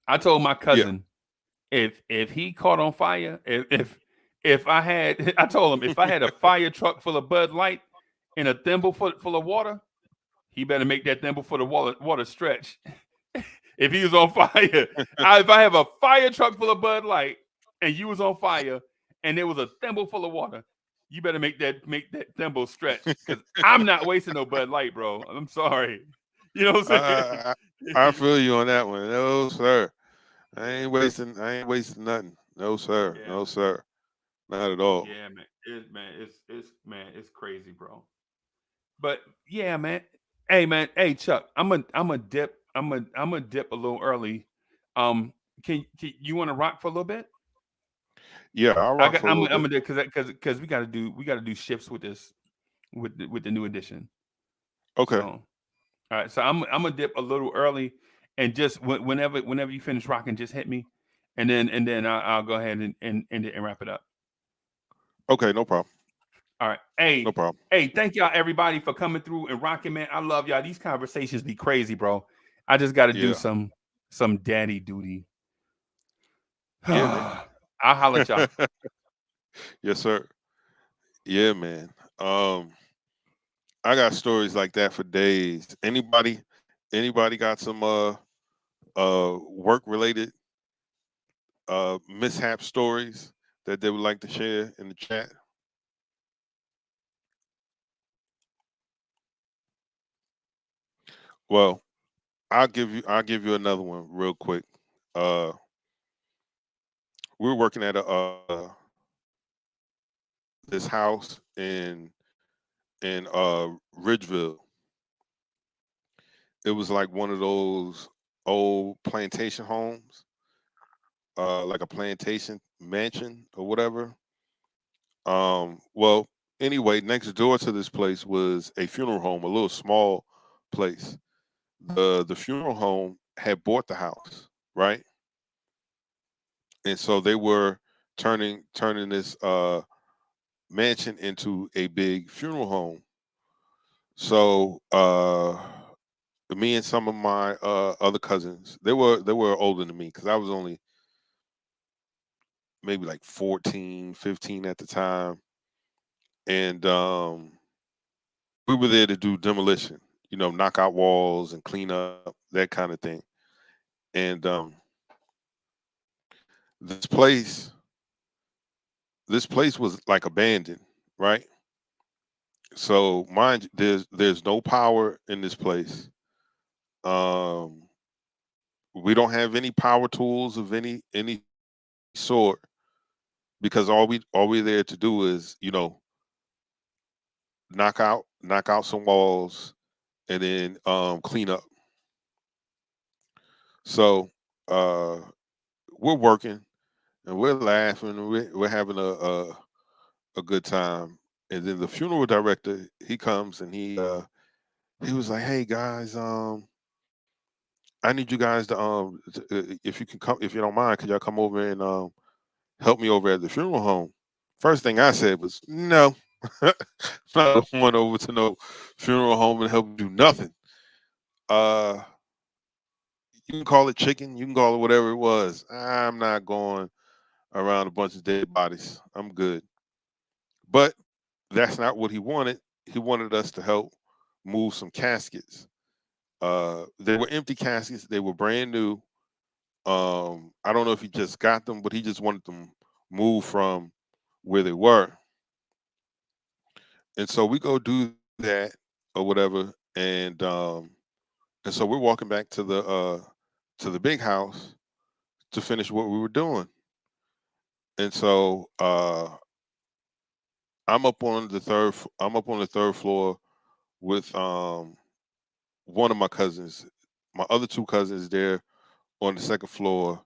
I told my Yeah. cousin if he caught on fire, if I had I told him if I had a fire truck full of Bud Light and a thimble full of water, he better make that thimble full of water stretch. If he was on fire, if I have a fire truck full of Bud Light and you was on fire and there was a thimble full of water, you better make that thimble stretch because I'm not wasting no Bud Light, bro. I'm sorry. You know what I'm saying? I feel you on that one. No, sir. I ain't wasting nothing. No, sir. Yeah, No, man. sir. Not at all. Yeah, man. It's crazy, bro. But yeah, man. Hey, man. Hey, Chuck. I'm a dip. I'm a dip a little early. Um, can you want to rock for a little bit? Yeah, I'll rock for a I'm little bit. gonna do because we gotta do shifts with this with the new edition. So Okay. all right, so I'm gonna dip a little early and just whenever you finish rocking, just hit me, and then I'll go ahead and wrap it up. Okay, no problem. All right, No problem. hey, thank y'all everybody for coming through and rocking, man. I love y'all. These conversations be crazy, bro. I just got to do Yeah. some daddy duty. Yeah, man. I'll holler at y'all. Yes, sir. Yeah, man. I got stories like that for days. Anybody got some work related mishap stories that they would like to share in the chat? Well, I'll give you another one real quick. Uh we were working at this house in Ridgeville. It was like one of those old plantation homes, like a plantation mansion or whatever. Well, anyway, next door to this place was a funeral home, a little small place. The funeral home had bought the house, right? And so they were turning this mansion into a big funeral home. So me and some of my other cousins, they were older than me because I was only maybe like 14, 15 at the time. And we were there to do demolition, knock out walls and clean up, that kind of thing. And this place, this place was like abandoned, right? So mind you, there's no power in this place. Um, we don't have any power tools of any sort because all we're there to do is, you know, knock out some walls and then clean up. So uh, we're working and we're laughing. And we're having a good time. And then the funeral director, he comes and he was like, "Hey guys, I need you guys to if you can come, if you don't mind, could y'all come over and help me over at the funeral home?" First thing I said was, "No, I'm not going over to no funeral home and help do nothing. Uh, you can call it chicken, you can call it whatever it was. I'm not going around a bunch of dead bodies. I'm good." But that's not what he wanted. He wanted us to help move some caskets. They were empty caskets. They were brand new. I don't know if he just got them, but he just wanted them moved from where they were. And so we go do that or whatever, and so we're walking back to the big house to finish what we were doing. And so I'm up on the third floor with one of my cousins. My other two cousins there on the second floor,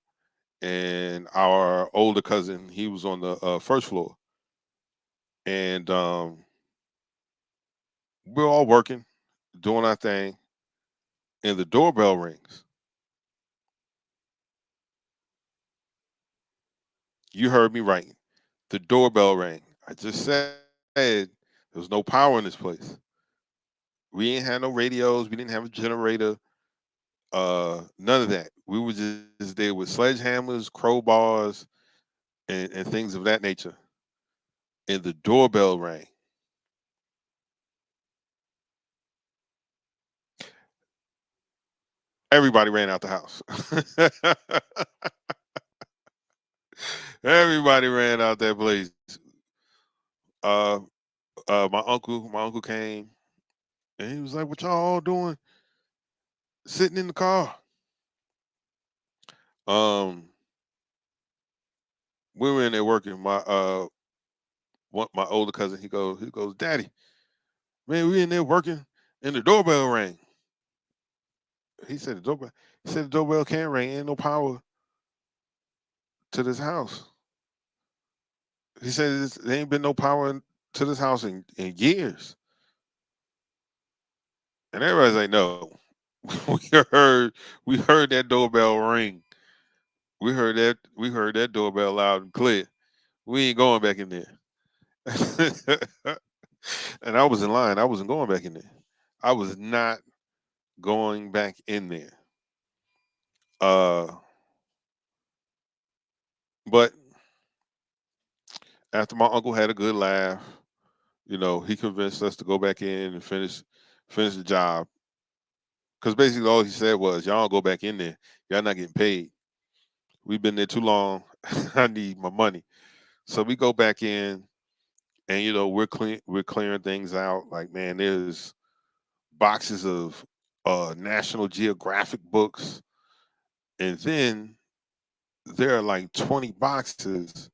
and our older cousin, he was on the first floor. And we're all working, doing our thing, and the doorbell rings. You heard me right. The doorbell rang. I just said there was no power in this place. We ain't had no radios. We didn't have a generator. None of that. We were just there with sledgehammers, crowbars, and things of that nature. And the doorbell rang. Everybody ran out the house. Everybody ran out that place. Uh, my uncle came, and he was like, "What y'all all doing? Sitting in the car." Um, we were in there working. My older cousin, he goes, "Daddy, man, we in there working, and the doorbell rang." He said, He said the doorbell can't ring. Ain't no power to this house. He said there ain't been no power to this house in years. And everybody's like, "No." we heard we heard that doorbell ring. We heard that doorbell loud and clear. We ain't going back in there. And I was in line. I wasn't going back in there. I was not going back in there. Uh, but after my uncle had a good laugh, you know, he convinced us to go back in and finish the job. Because basically all he said was, "Y'all don't go back in there. Y'all not getting paid. We've been there too long. I need my money." So we go back in, and you know we're clearing things out. Like, man, there's boxes of National Geographic books, and then there are like 20 boxes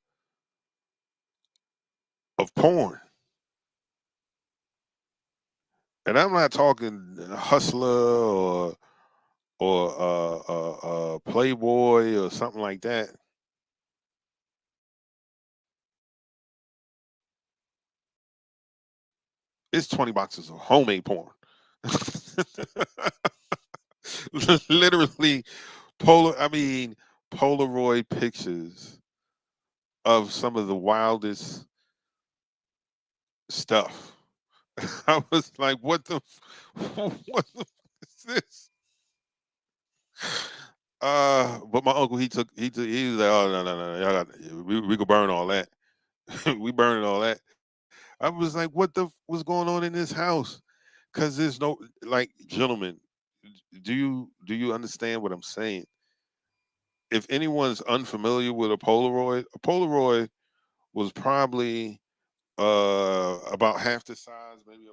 of porn. And I'm not talking Hustler or Playboy or something like that. It's 20 boxes of homemade porn. Literally Polaroid pictures of some of the wildest stuff. I was like, what the is this? But my uncle, he was like, "Oh, no, y'all got, we could burn all that." We burning all that. I was like, what's going on in this house? Because there's no, like, gentlemen, do you understand what I'm saying? If anyone's unfamiliar with a Polaroid was probably about half the size, maybe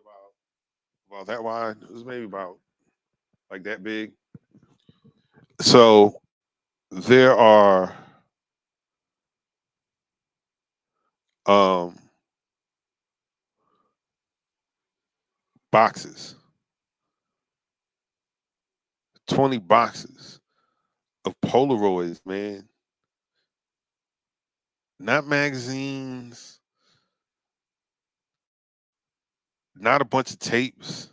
about that wide. It was maybe about like that big. So there are um boxes, 20 boxes of Polaroids, man. Not magazines, not a bunch of tapes.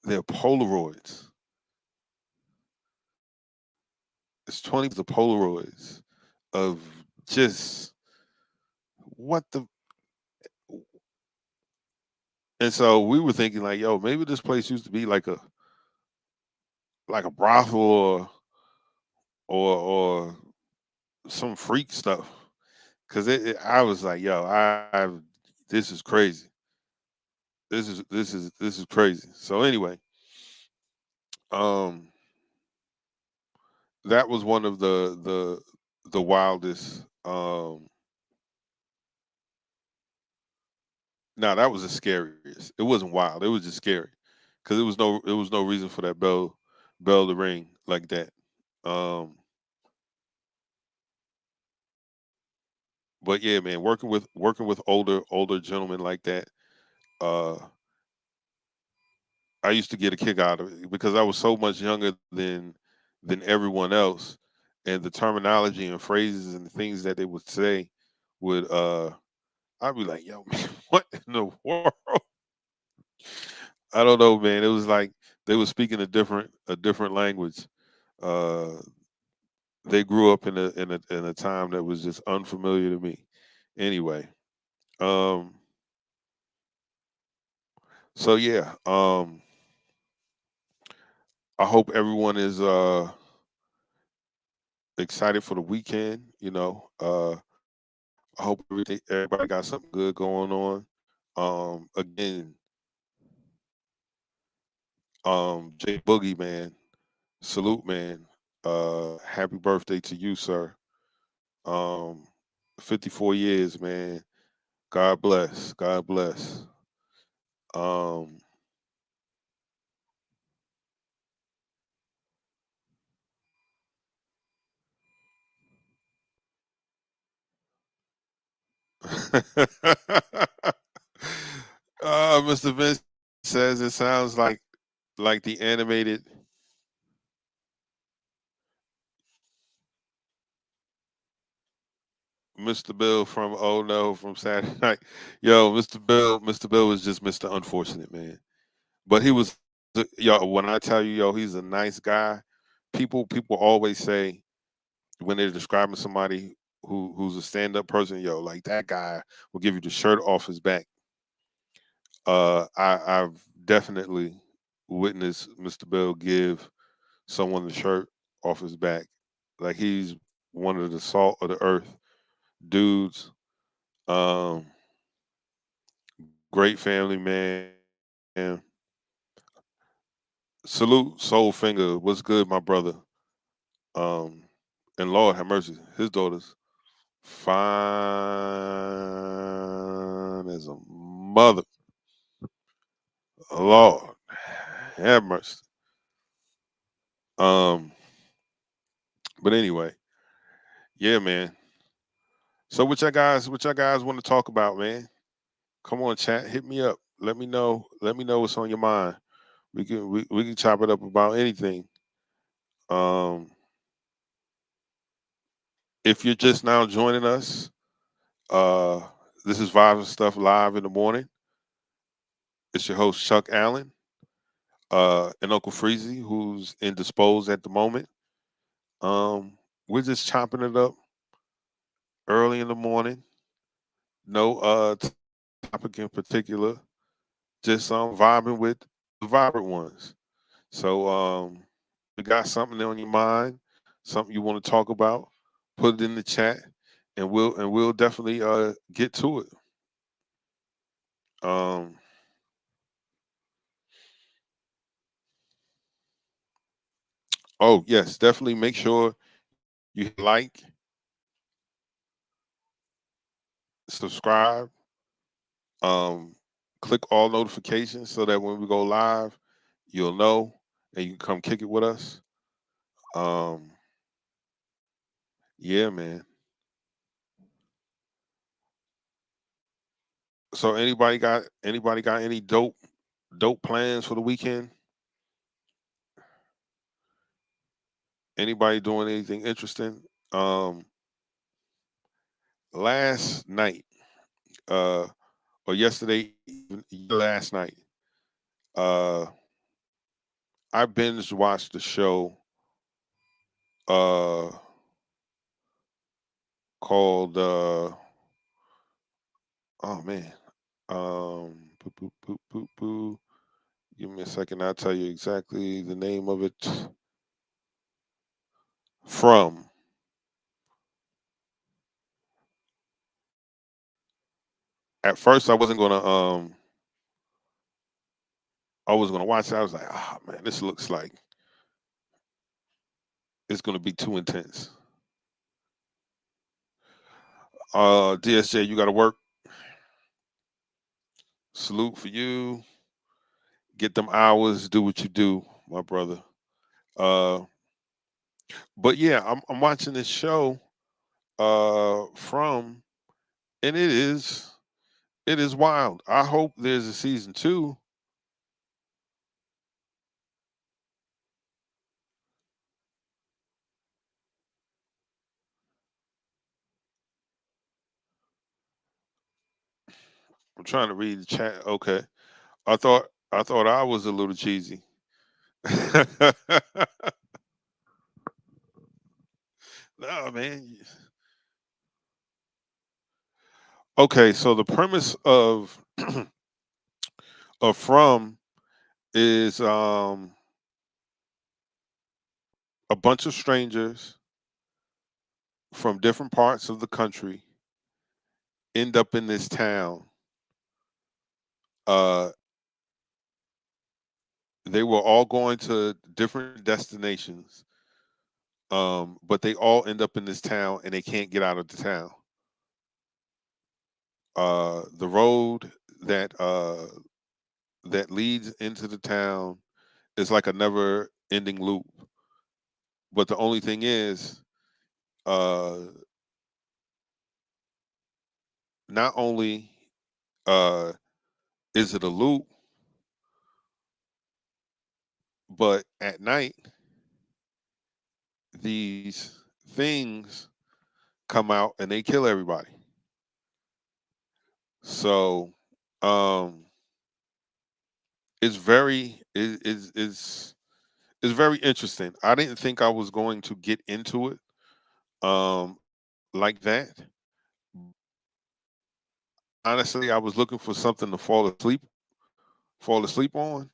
They're Polaroids. It's 20 of Polaroids of just what the. And so we were thinking like, yo, maybe this place used to be like a brothel or some freak stuff. Cause I was like, yo, I this is crazy. This is crazy. So anyway, um, that was one of the wildest. No, that was the scariest. It wasn't wild. It was just scary because it was no reason for that bell to ring like that. Um, but yeah, man, working with older gentlemen like that, uh, I used to get a kick out of it because I was so much younger than everyone else, and the terminology and phrases and the things that they would say would I'd be like, yo, man, what in the world? I don't know, man. It was like they were speaking a different language. Uh, they grew up in a time that was just unfamiliar to me. Anyway, um, so yeah, I hope everyone is excited for the weekend. I hope everybody got something good going on. Again, Jay Boogie, man, salute, man. Happy birthday to you, sir. Um, 54 years, man. God bless. God bless. Um, Mr. Vince says it sounds like the animated Mr. Bill from Oh No from Saturday Night. Yo, Mr. Bill was just Mr. Unfortunate, man. But he was, yo. When I tell you, yo, he's a nice guy. People always say when they're describing somebody who's a stand up person, yo, like that guy will give you the shirt off his back. I've definitely witnessed Mr. Bill give someone the shirt off his back. Like he's one of the salt of the earth dudes. Um, Great family man. Salute Soul Finger. What's good, my brother? Um, and Lord have mercy, his daughter's fine as a mother. Lord have mercy. Um, but anyway, yeah, man. So what y'all guys want to talk about, man? Come on, chat. Hit me up. Let me know. Let me know what's on your mind. We can chop it up about anything. Um, if you're just now joining us, uh, this is Vibes and Stuff live in the morning. It's your host Chuck Allen, and Uncle Freezy, who's indisposed at the moment. We're just chopping it up early in the morning. No topic in particular. Just vibing with the vibrant ones. So you got something on your mind, something you want to talk about, put it in the chat, and we'll definitely get to it. Um, oh yes, definitely make sure you like, subscribe, um, click all notifications so that when we go live, you'll know and you can come kick it with us. Um, yeah, man. So anybody got any dope plans for the weekend? Anybody doing anything interesting? Um, last night, uh, or yesterday, last night, uh, I binge watched the show uh called oh man, boo, boo, boo, boo, boo. Give me a second, I'll tell you exactly the name of it. From. At first I was gonna watch it. I was like, oh man, this looks like it's gonna be too intense. DSJ, you gotta work. Salute for you. Get them hours, do what you do, my brother. Uh but yeah, I'm watching this show from, and it is wild. I hope there's a season two. I'm trying to read the chat. Okay. I thought I was a little cheesy. No, man. Okay, so the premise of From is a bunch of strangers from different parts of the country end up in this town. Uh they were all going to different destinations, but they all end up in this town and they can't get out of the town. The road that leads into the town is like a never ending loop. But the only thing is, uh, not only uh, is it a loop, but at night these things come out and they kill everybody. So um, it's very it's very interesting. I didn't think I was going to get into it like that. Honestly, I was looking for something to fall asleep on,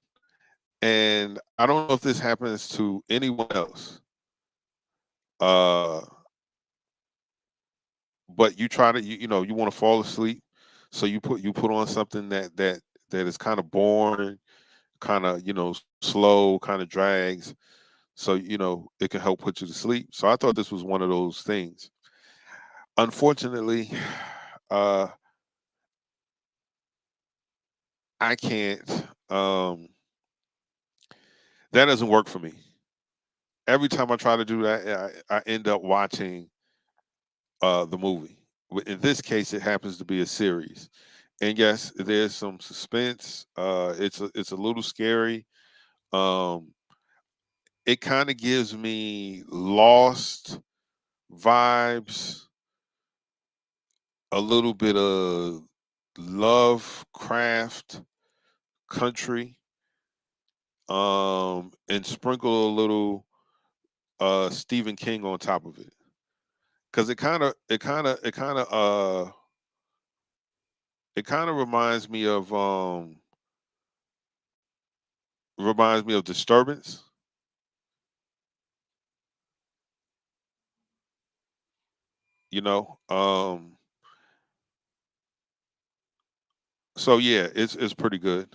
and I don't know if this happens to anyone else. Uh, but you try to you want to fall asleep, so you put on something that is kind of boring, kind of slow, kind of drags, so it can help put you to sleep. So I thought this was one of those things. Unfortunately, uh, I can't. That doesn't work for me. Every time I try to do that, I end up watching the movie. In this case, it happens to be a series, and yes, there's some suspense. It's a little scary. Um, it kind of gives me Lost vibes, a little bit of Lovecraft Country, and sprinkle a little Stephen King on top of it, because it kind of reminds me of Disturbance. You know. So yeah, it's pretty good.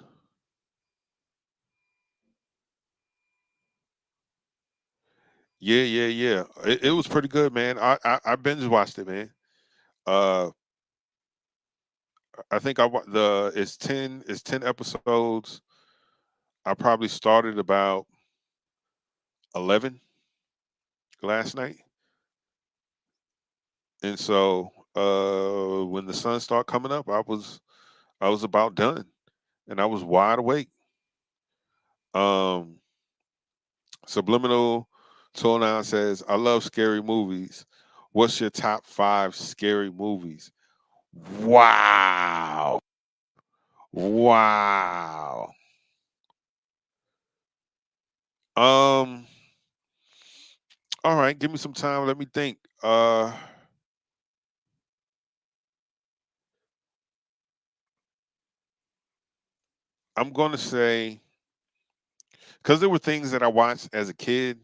Yeah, yeah, yeah. It was pretty good, man. I binge watched it, man. Uh, I think the it's 10 episodes. I probably started about 11 last night, and so when the sun started coming up, I was about done, and I was wide awake. Um, Subliminal 29 says, "I love scary movies. What's your top 5 scary movies?" Wow, wow. Um, all right, give me some time. Let me think. I'm gonna say because there were things that I watched as a kid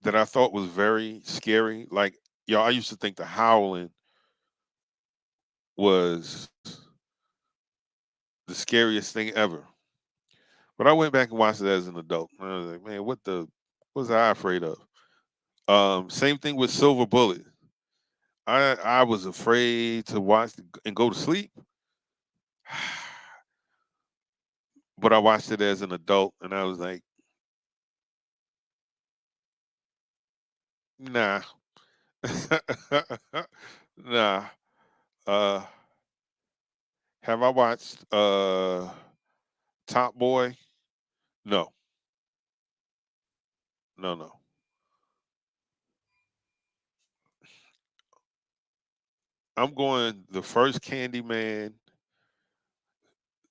that I thought was very scary. Like, I used to think The Howling was the scariest thing ever. But I went back and watched it as an adult. And I was like, man, what was I afraid of? Same thing with Silver Bullet. I was afraid to watch and go to sleep, but I watched it as an adult, and I was like, nah, nah. Uh, have I watched Top Boy? No, no, no. I'm going the first Candyman,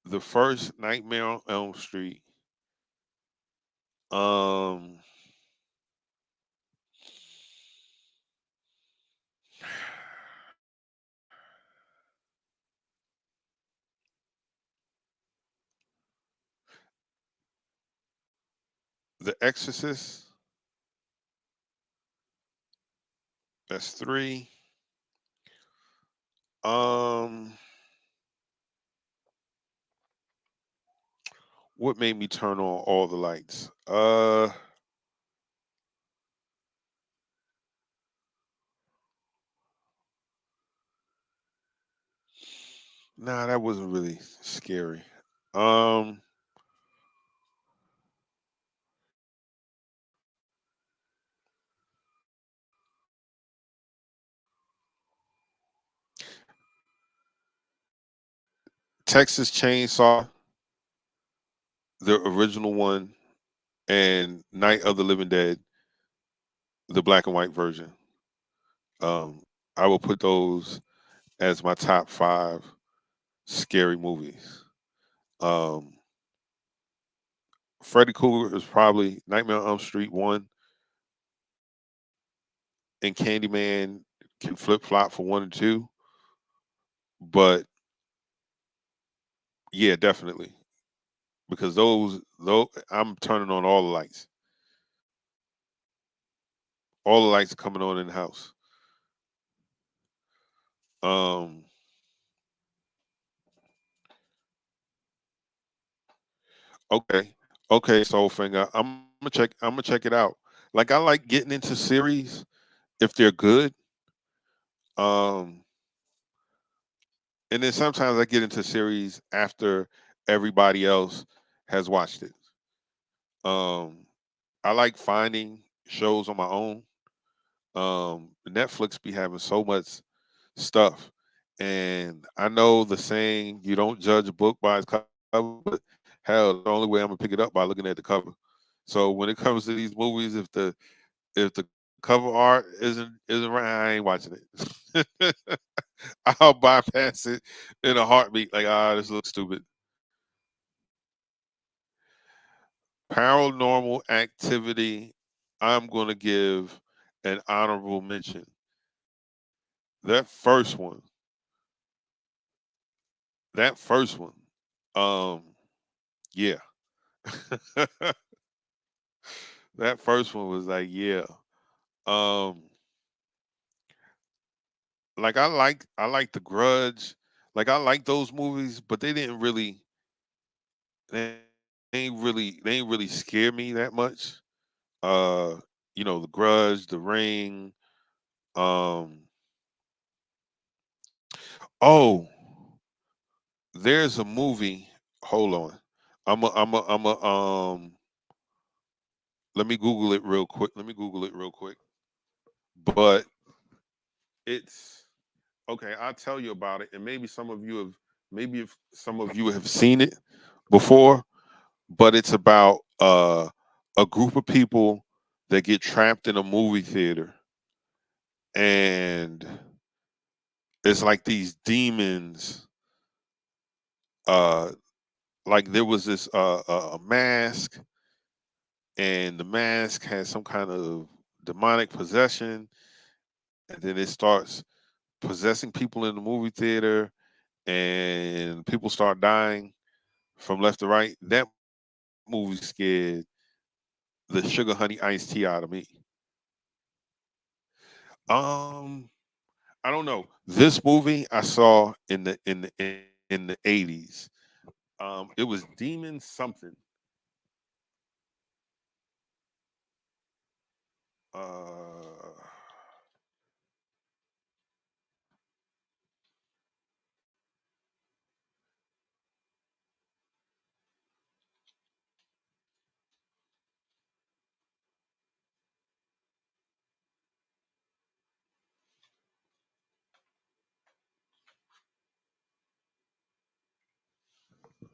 the first Nightmare on Elm Street. Um, The Exorcist. That's 3. Um, what made me turn on all the lights? Nah, that wasn't really scary. Um, Texas Chainsaw, the original one, and Night of the Living Dead, the black and white version. Um, I will put those as my top 5 scary movies. Um, Freddy Krueger is probably Nightmare on Elm Street 1, and Candyman can flip flop for 1 and 2. But yeah, definitely. Because those I'm turning on all the lights. All the lights coming on in the house. Um, okay. Okay, Soulfinger. I'm gonna check it out. Like, I like getting into series if they're good. Um, and then sometimes I get into series after everybody else has watched it. Um, I like finding shows on my own. Netflix be having so much stuff, and I know the saying, "You don't judge a book by its cover," but hell, the only way I'm gonna pick it up by looking at the cover. So when it comes to these movies, if the cover art isn't right, I ain't watching it. I'll bypass it in a heartbeat. Like, this looks stupid. Paranormal Activity, I'm gonna give an honorable mention. That first one, that first one, um, yeah, that first one was like, yeah. Um, like, I like The Grudge. Like, I like those movies, but they they ain't really scare me that much. Uh, The Grudge, The Ring. Um, oh, there's a movie. Hold on. Let me Google it real quick. But it's okay. I'll tell you about it, and maybe if some of you have seen it before. But it's about a group of people that get trapped in a movie theater, and it's like these demons. Uh, like there was this a mask, and the mask has some kind of demonic possession, and then it starts possessing people in the movie theater, and people start dying from left to right. That movie scared the sugar honey iced tea out of me. Um, I don't know. This movie I saw in the 80s. It was Demon something.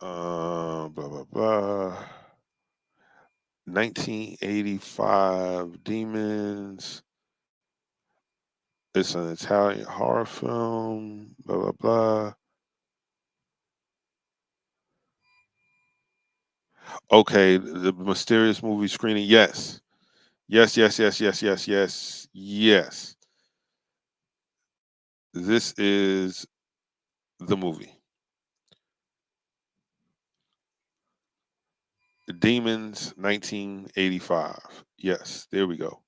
Uh, blah blah blah. 1985 Demons. It's an Italian horror film. Blah blah blah. Okay, the mysterious movie screening. Yes, yes, yes, yes, yes, yes, yes, yes. This is the movie. Demons 1985. Yes, there we go.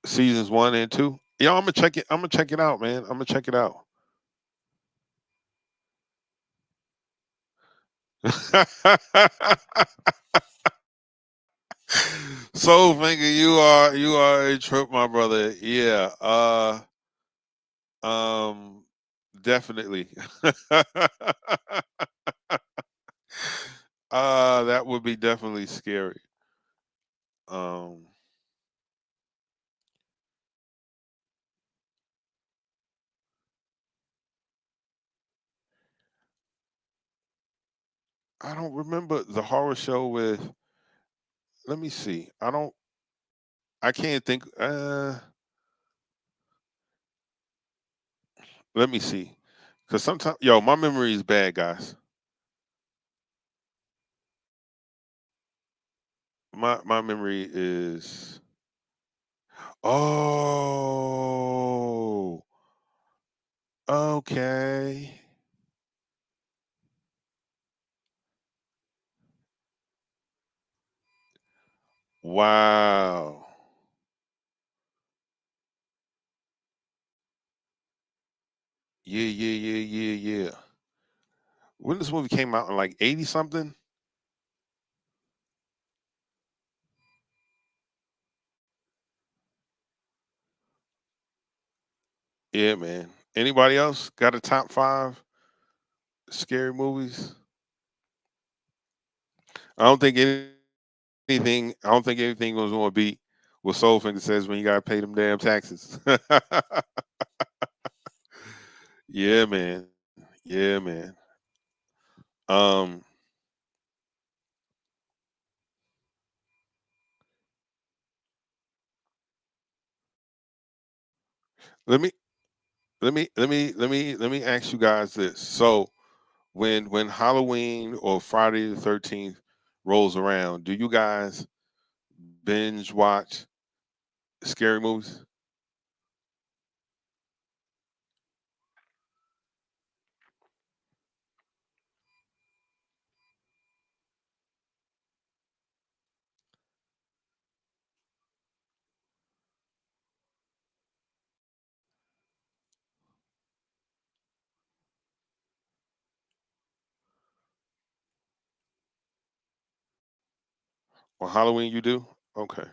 Seasons 1 and 2. Yeah, I'm gonna check it. I'm gonna check it out, man. I'm gonna check it out. Soul finger, you are a trip, my brother. Yeah. Um definitely. That would be definitely scary. Um I don't remember the horror show with, let me see. I can't think let me see. Cause sometimes my memory is bad, guys. My memory is, oh, okay. Wow. Yeah, yeah, yeah, yeah, yeah. When this movie came out in like 80 something? Yeah, man. Anybody else got a top five scary movies? I don't think anything was gonna beat what Soulfinger says when you gotta pay them damn taxes. Yeah, man. Yeah, man. Um, let me let me ask you guys this. So when Halloween or Friday the 13th rolls around, do you guys binge watch scary movies? On Halloween, you do? Okay.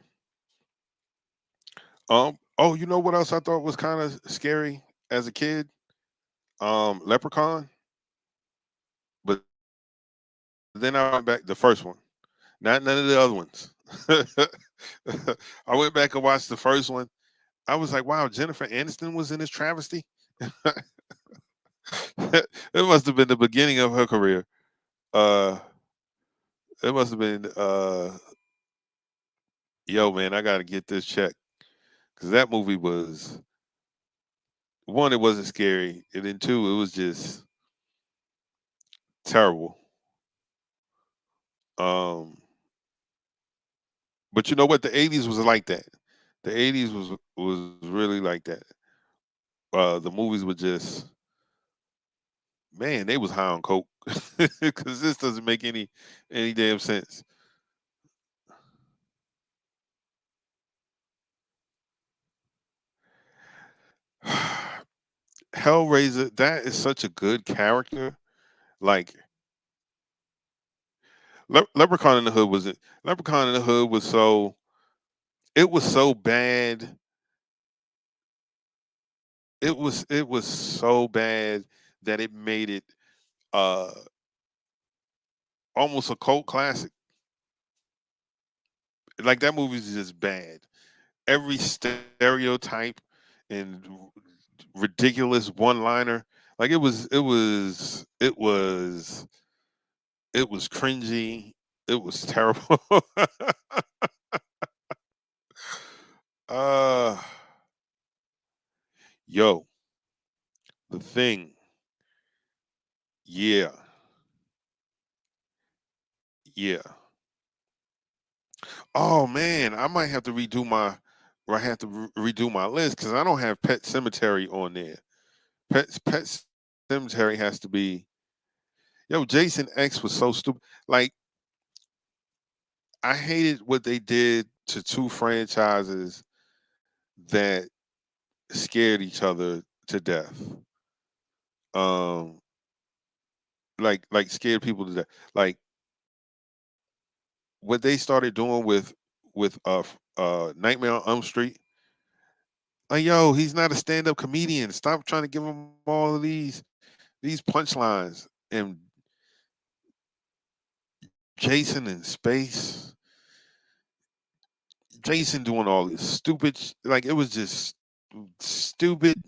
Oh, you know what else I thought was kind of scary as a kid? Leprechaun. But then I went back the first one, not none of the other ones. I went back and watched the first one. I was like, wow, Jennifer Aniston was in this travesty. It must have been the beginning of her career. Uh, it must have been, yo, man, I got to get this check because that movie was one, it wasn't scary, and then two, it was just terrible. Um, but you know what? The '80s was like that. The '80s was really like that. The movies were just, man, they was high on coke because this doesn't make any damn sense. Hellraiser, that is such a good character. Like Leprechaun in the Hood was it? Leprechaun in the Hood was so, it was so bad. It was so bad that it made it uh almost a cult classic. Like that movie's just bad. Every stereotype and ridiculous one liner, like it was cringy. It was terrible. uh Yo, The Thing. Yeah. Yeah. Oh man, I might have to redo my, or I have to redo my list because I don't have Pet Cemetery on there. Pet Cemetery has to be. Yo, Jason X was so stupid. Like, I hated what they did to two franchises that scared each other to death. Um, like scared people to death. Like what they started doing with Nightmare on Elm Street. Like, yo, he's not a stand-up comedian. Stop trying to give him all of these punchlines. And Jason in space, Jason doing all this stupid, like it was just stupid,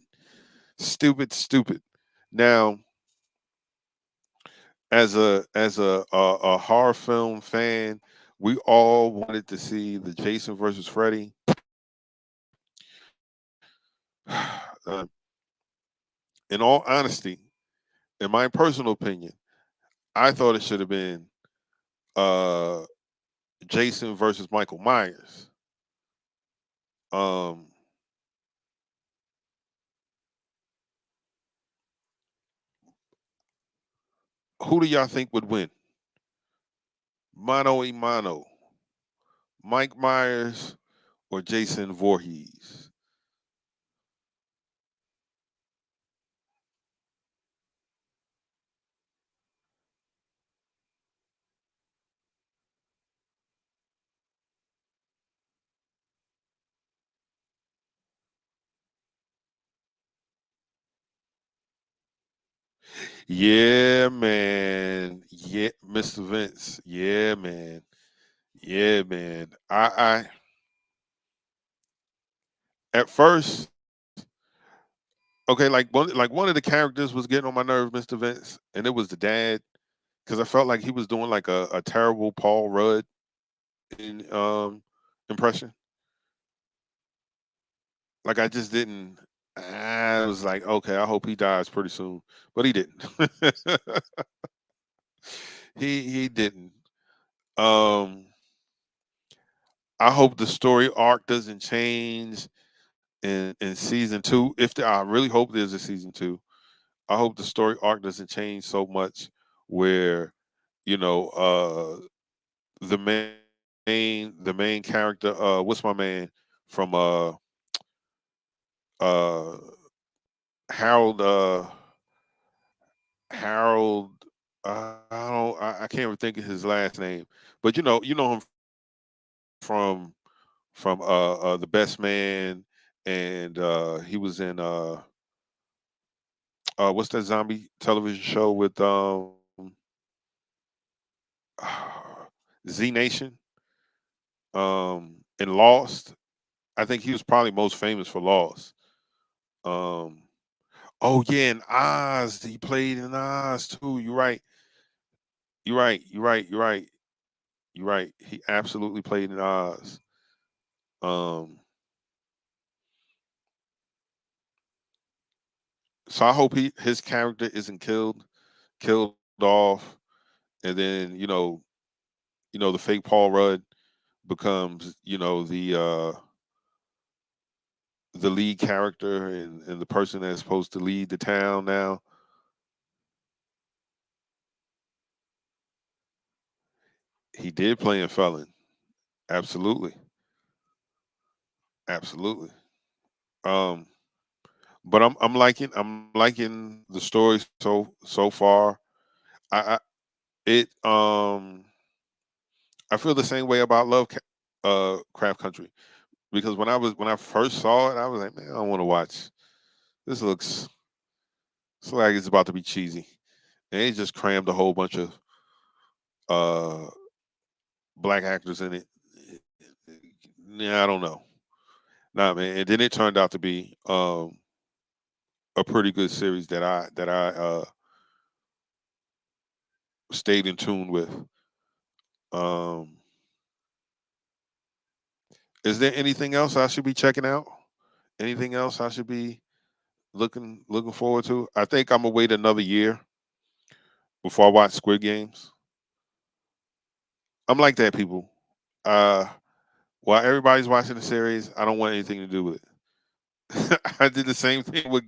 stupid, stupid. Now, as a horror film fan, we all wanted to see the Jason versus Freddy. Uh, in all honesty, in my personal opinion, I thought it should have been uh, Jason versus Michael Myers. Um, who do y'all think would win? Mano a mano, Mike Myers or Jason Voorhees? Yeah, man. Yeah, Mr. Vince. Yeah, man. Yeah, man. I at first, okay, like one of the characters was getting on my nerves, Mr. Vince, and it was the dad, because I felt like he was doing like a terrible Paul Rudd impression. Like I just didn't. I was like, okay, I hope he dies pretty soon, but he didn't. He didn't. Um, I hope the story arc doesn't change in season two. I really hope there's a season two. I hope the story arc doesn't change so much where, you know, the main character, what's my man from uh Harold Harold I don't I can't even think of his last name, but you know him from The Best Man, and he was in what's that zombie television show with Z Nation, and Lost. I think he was probably most famous for Lost. Um, oh yeah, in Oz, he played in Oz too. You're right. You're right. You're right. You're right. You're right. He absolutely played in Oz. Um, so I hope his character isn't killed off, and then the fake Paul Rudd becomes the lead character, and the person that's supposed to lead the town now. He did play in Felon. Absolutely. Absolutely. Um, but I'm liking the story so far. I it I feel the same way about Craft Country, because when I first saw it, I was like, man, I don't want to watch. This looks like it's about to be cheesy. And they just crammed a whole bunch of uh black actors in it. Yeah, I don't know. Nah, man. And then it turned out to be a pretty good series that I stayed in tune with. Um, is there anything else I should be checking out? Anything else I should be looking forward to? I think I'm gonna wait another year before I watch Squid Games. I'm like that, people. Uh, while everybody's watching the series, I don't want anything to do with it. I did the same thing with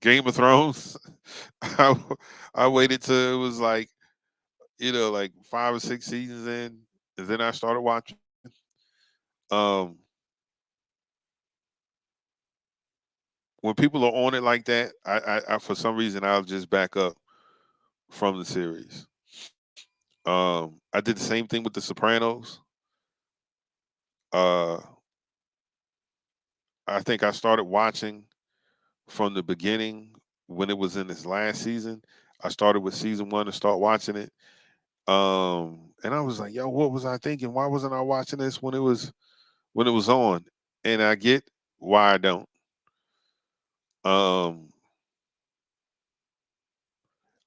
Game of Thrones. I, I waited till it was like 5 or 6 seasons in, and then I started watching. Um, when people are on it like that, I for some reason I'll just back up from the series. I did the same thing with The Sopranos. Uh, I think I started watching from the beginning when it was in its last season. I started with season one and start watching it. And I was like, yo, what was I thinking? Why wasn't I watching this when it was on? And I get why I don't. Um,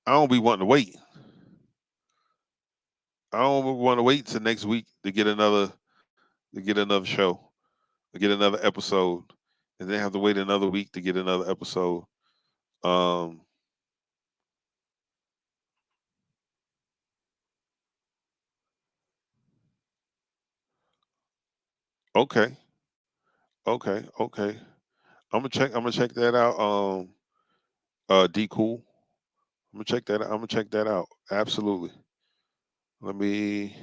I don't be wanting to wait. I don't want to wait till next week to get another show, to get another episode, and then have to wait another week to get another episode. Um, okay, okay. I'm gonna check that out. D cool. I'm gonna check that. I'm gonna check that out. Absolutely. Let me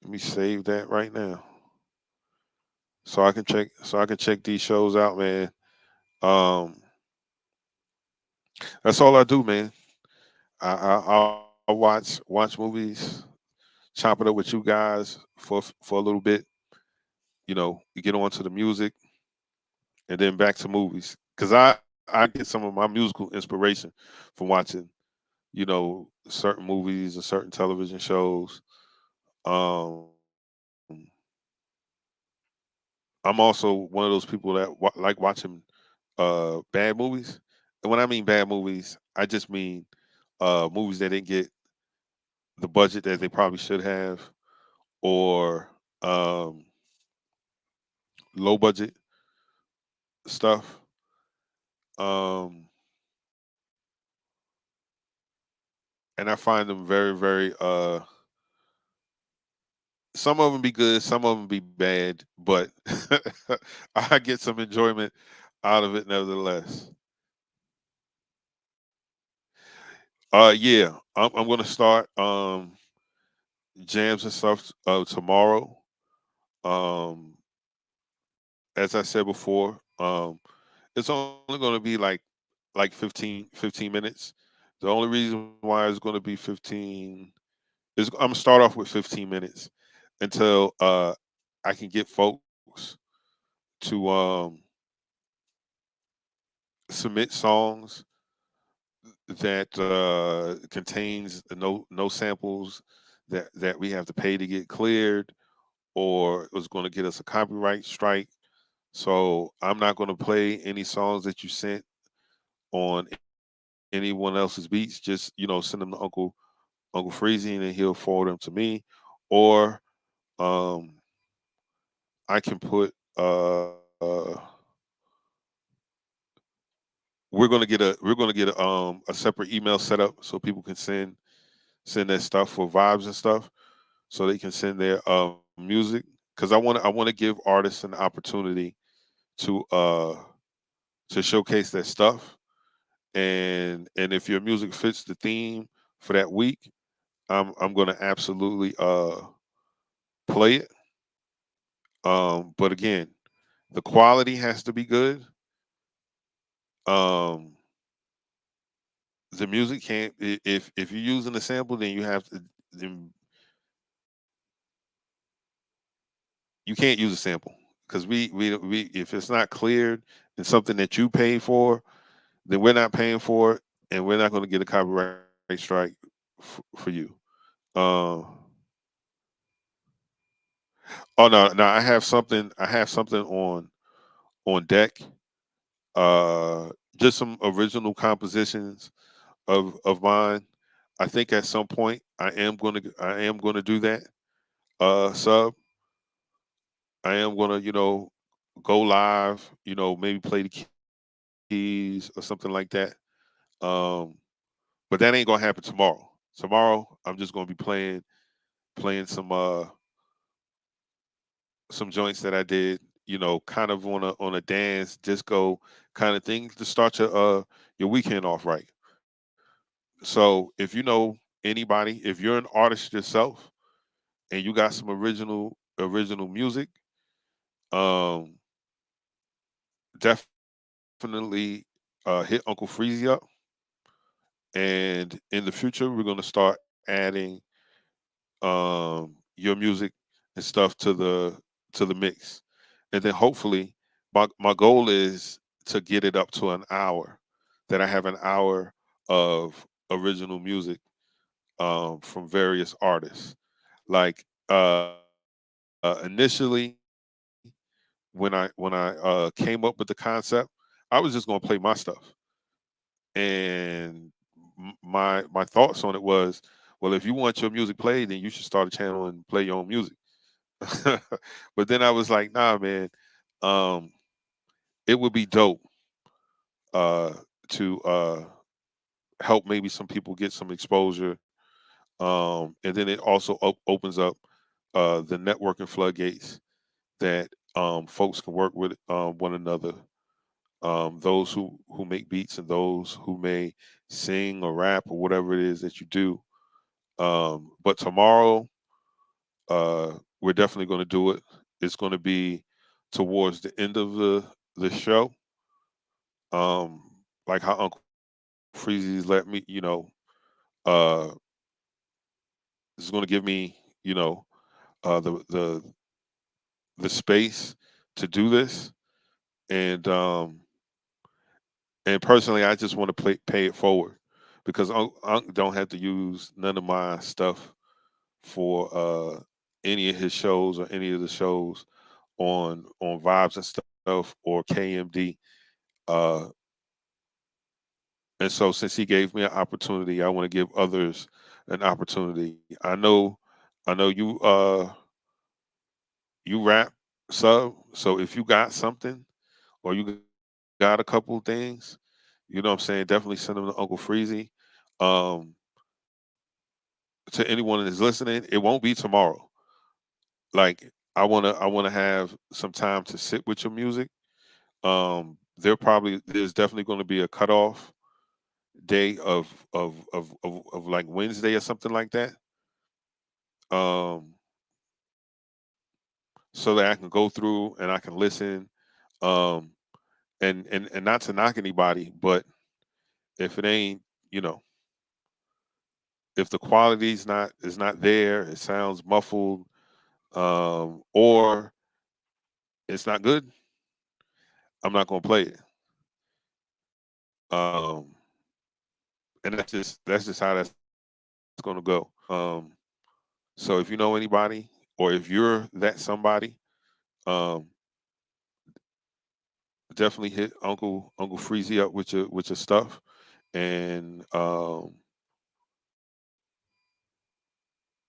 let me save that right now, so I can check these shows out, man. Um, that's all I do, man. I'll watch movies, chop it up with you guys for a little bit. We get on to the music, and then back to movies. Cause I get some of my musical inspiration from watching certain movies and certain television shows. Um, I'm also one of those people that like watching bad movies. And when I mean bad movies, I just mean movies that didn't get the budget that they probably should have, or um, low budget stuff. Um, and I find them very, very. Some of them be good, some of them be bad, but I get some enjoyment out of it nevertheless. Yeah, I'm gonna start jams and stuff tomorrow. Um, as I said before, it's only gonna be like 15 minutes. The only reason why it's gonna be 15 is I'm gonna start off with 15 minutes. until I can get folks to submit songs that contains no samples that we have to pay to get cleared, or it was going to get us a copyright strike. So I'm not going to play any songs that you sent on anyone else's beats. Just send them to Uncle Freezy, and then he'll forward them to me, or um, I can put. We're gonna get a separate email set up so people can send their stuff for vibes and stuff, so they can send their music, because I want to give artists an opportunity to showcase their stuff, and if your music fits the theme for that week, I'm gonna absolutely play it. But again, the quality has to be good. Um, the music can't, if you're using a sample, then then you can't use a sample, because we if it's not cleared and something that you paid for, then we're not paying for it, and we're not going to get a copyright strike for you. Uh, oh no, I have something on deck. Just some original compositions of mine. I think at some point I am gonna do that. Sub. I am gonna go live. Maybe play the keys or something like that. Um, but that ain't gonna happen tomorrow. Tomorrow I'm just gonna be playing some joints that I did, kind of on a dance disco kind of thing to start your weekend off right. So if you know anybody, if you're an artist yourself and you got some original music, um, definitely hit Uncle Freezy up. And in the future, we're gonna start adding your music and stuff to the mix, and then hopefully my goal is to get it up to an hour, that I have an hour of original music from various artists. Like initially, when I came up with the concept, I was just going to play my stuff, and my thoughts on it was, well, if you want your music played, then you should start a channel and play your own music. But then I was like, nah, man, um, it would be dope uh, to help maybe some people get some exposure, and then it also opens up the networking floodgates that folks can work with one another. Those who make beats and those who may sing or rap or whatever it is that you do. But tomorrow, we're definitely going to do it. It's going to be towards the end of the show, like how Uncle Freezy's let me, uh, is going to give me, uh, the the the space to do this, and personally, I just want to pay it forward, because Unc don't have to use none of my stuff for any of his shows or any of the shows on Vibes and stuff or KMD. Uh, and so since he gave me an opportunity, I want to give others an opportunity. I know you rap, so if you got something, or you got a couple things, what I'm saying, definitely send them to Uncle Freezy. Um, to anyone that's listening, it won't be tomorrow. Like, I wanna have some time to sit with your music. There's definitely going to be a cutoff day of like Wednesday or something like that. Um, so that I can go through and I can listen. Um, and not to knock anybody, but if it ain't, you know, if the quality's not is not there, it sounds muffled, or it's not good, I'm not gonna play it. Um, and that's just how that's gonna go. So if you know anybody, or if you're that somebody, um, definitely hit Uncle Freezy up with your stuff, and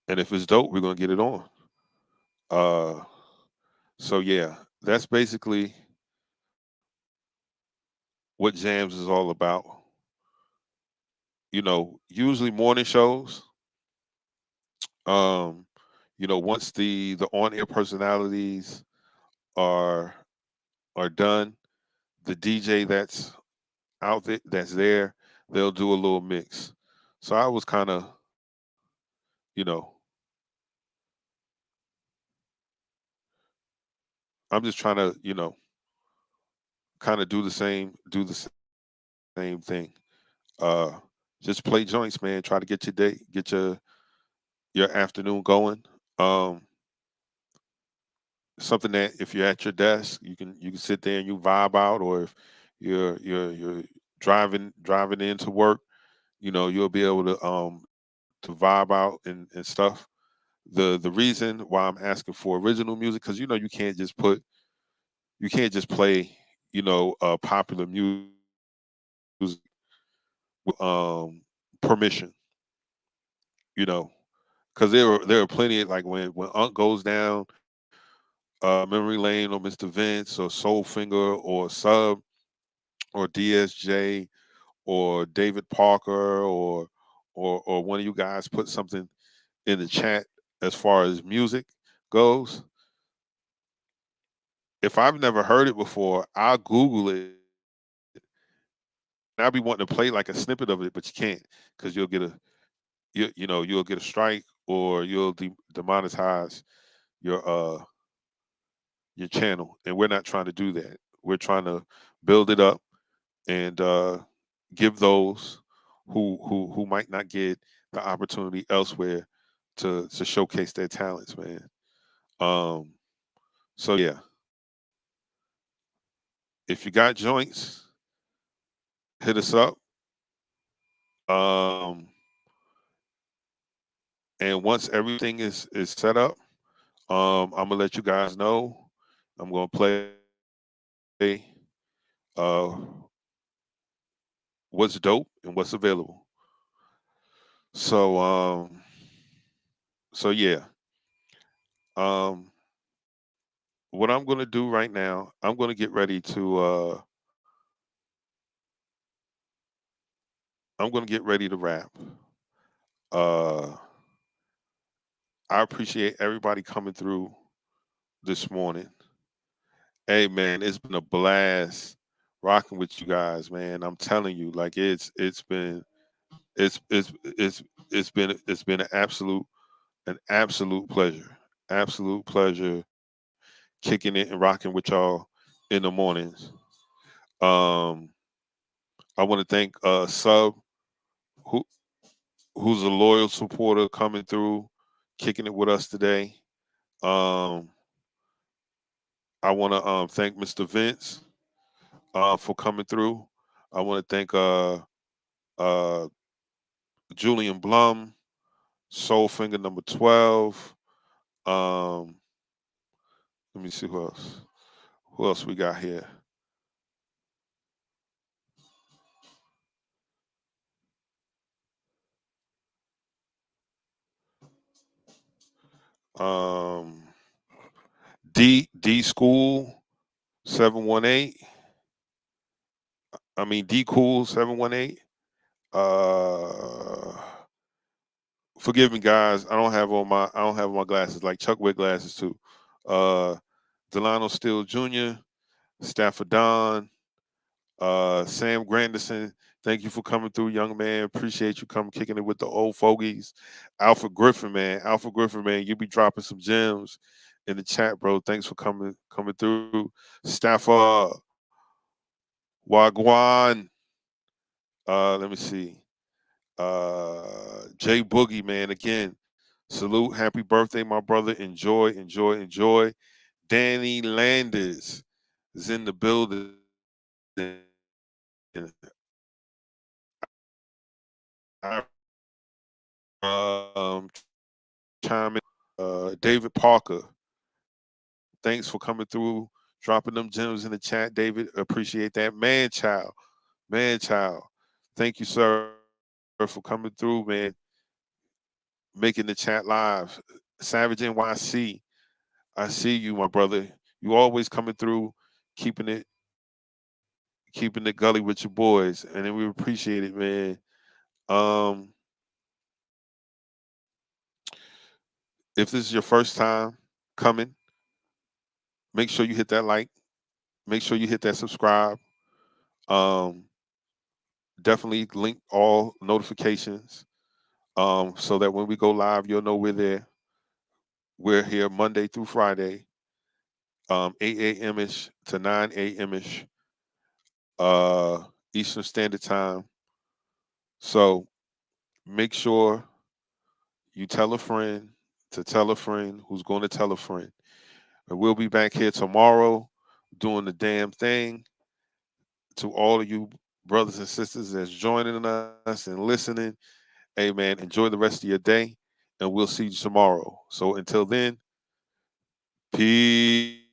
if it's dope, we're gonna get it on. Uh, so yeah, that's basically what Jams is all about. Usually morning shows. Um, once the on air personalities are are done, the DJ that's there, they'll do a little mix. So I was kind of, you know, I'm just trying to, kind of do the same thing. Uh, just play joints, man. Try to get your day, get your afternoon going. Um, Something that if you're at your desk, you can sit there and you vibe out, or if you're driving into work, you'll be able to vibe out and stuff. The reason why I'm asking for original music, because you can't just play popular music with permission, you know because there are plenty of, like, when Unk goes down, Memory Lane, or Mr. Vince, or Soulfinger, or Sub, or DSJ, or David Parker, or one of you guys put something in the chat as far as music goes. If I've never heard it before, I'll Google it. And I'll be wanting to play like a snippet of it, but you can't, because you'll get a strike, or you'll demonetize your your channel, and we're not trying to do that. We're trying to build it up, and give those who might not get the opportunity elsewhere to showcase their talents, man. Um, so yeah, if you got joints, hit us up. Um, and once everything is set up, I'm gonna let you guys know. I'm gonna play uh, what's dope and what's available. So yeah. Um, what I'm gonna do right now, I'm gonna get ready to wrap. Uh, I appreciate everybody coming through this morning. Hey man, it's been a blast rocking with you guys, man. I'm telling you, like, it's been an absolute pleasure. Absolute pleasure kicking it and rocking with y'all in the mornings. Um, I want to thank Sub, who who's a loyal supporter coming through, kicking it with us today. Um, I want to thank Mr. Vince for coming through. I want to thank uh, Julian Blum, Soulfinger number 12. Um, Let me see who else. Who else we got here? Um, D School 718. I mean D Cool 718. Uh, Forgive me, guys. I don't have on my glasses. Like Chuck wear glasses too. Delano Steele Jr., Stafford Don, Sam Granderson. Thank you for coming through, young man. Appreciate you coming kicking it with the old fogies. Alfred Griffin, man. Alfred Griffin, man. You be dropping some gems in the chat, bro. Thanks for coming through. Stafford Wagwan. Let me see. Jay Boogie, man. Again, Salute. Happy birthday, my brother. Enjoy, enjoy, enjoy. Danny Landis is in the building. I chime in. David Parker, thanks for coming through, dropping them gems in the chat. David, appreciate that. Man child, thank you, sir, for coming through, man. Making the chat live. Savage NYC, I see you, my brother. You always coming through, keeping it keeping it gully with your boys, and then we appreciate it, man. Um, if this is your first time coming, make sure you hit that like, make sure you hit that subscribe. Um, definitely link all notifications, so that when we go live, you'll know we're there. We're here Monday through Friday, 8 a.m. ish to 9 a.m. ish, Eastern Standard Time. So make sure you tell a friend to tell a friend who's going to tell a friend. And we'll be back here tomorrow doing the damn thing. To all of you brothers and sisters that's joining us and listening, hey man, enjoy the rest of your day, and we'll see you tomorrow. So until then, peace.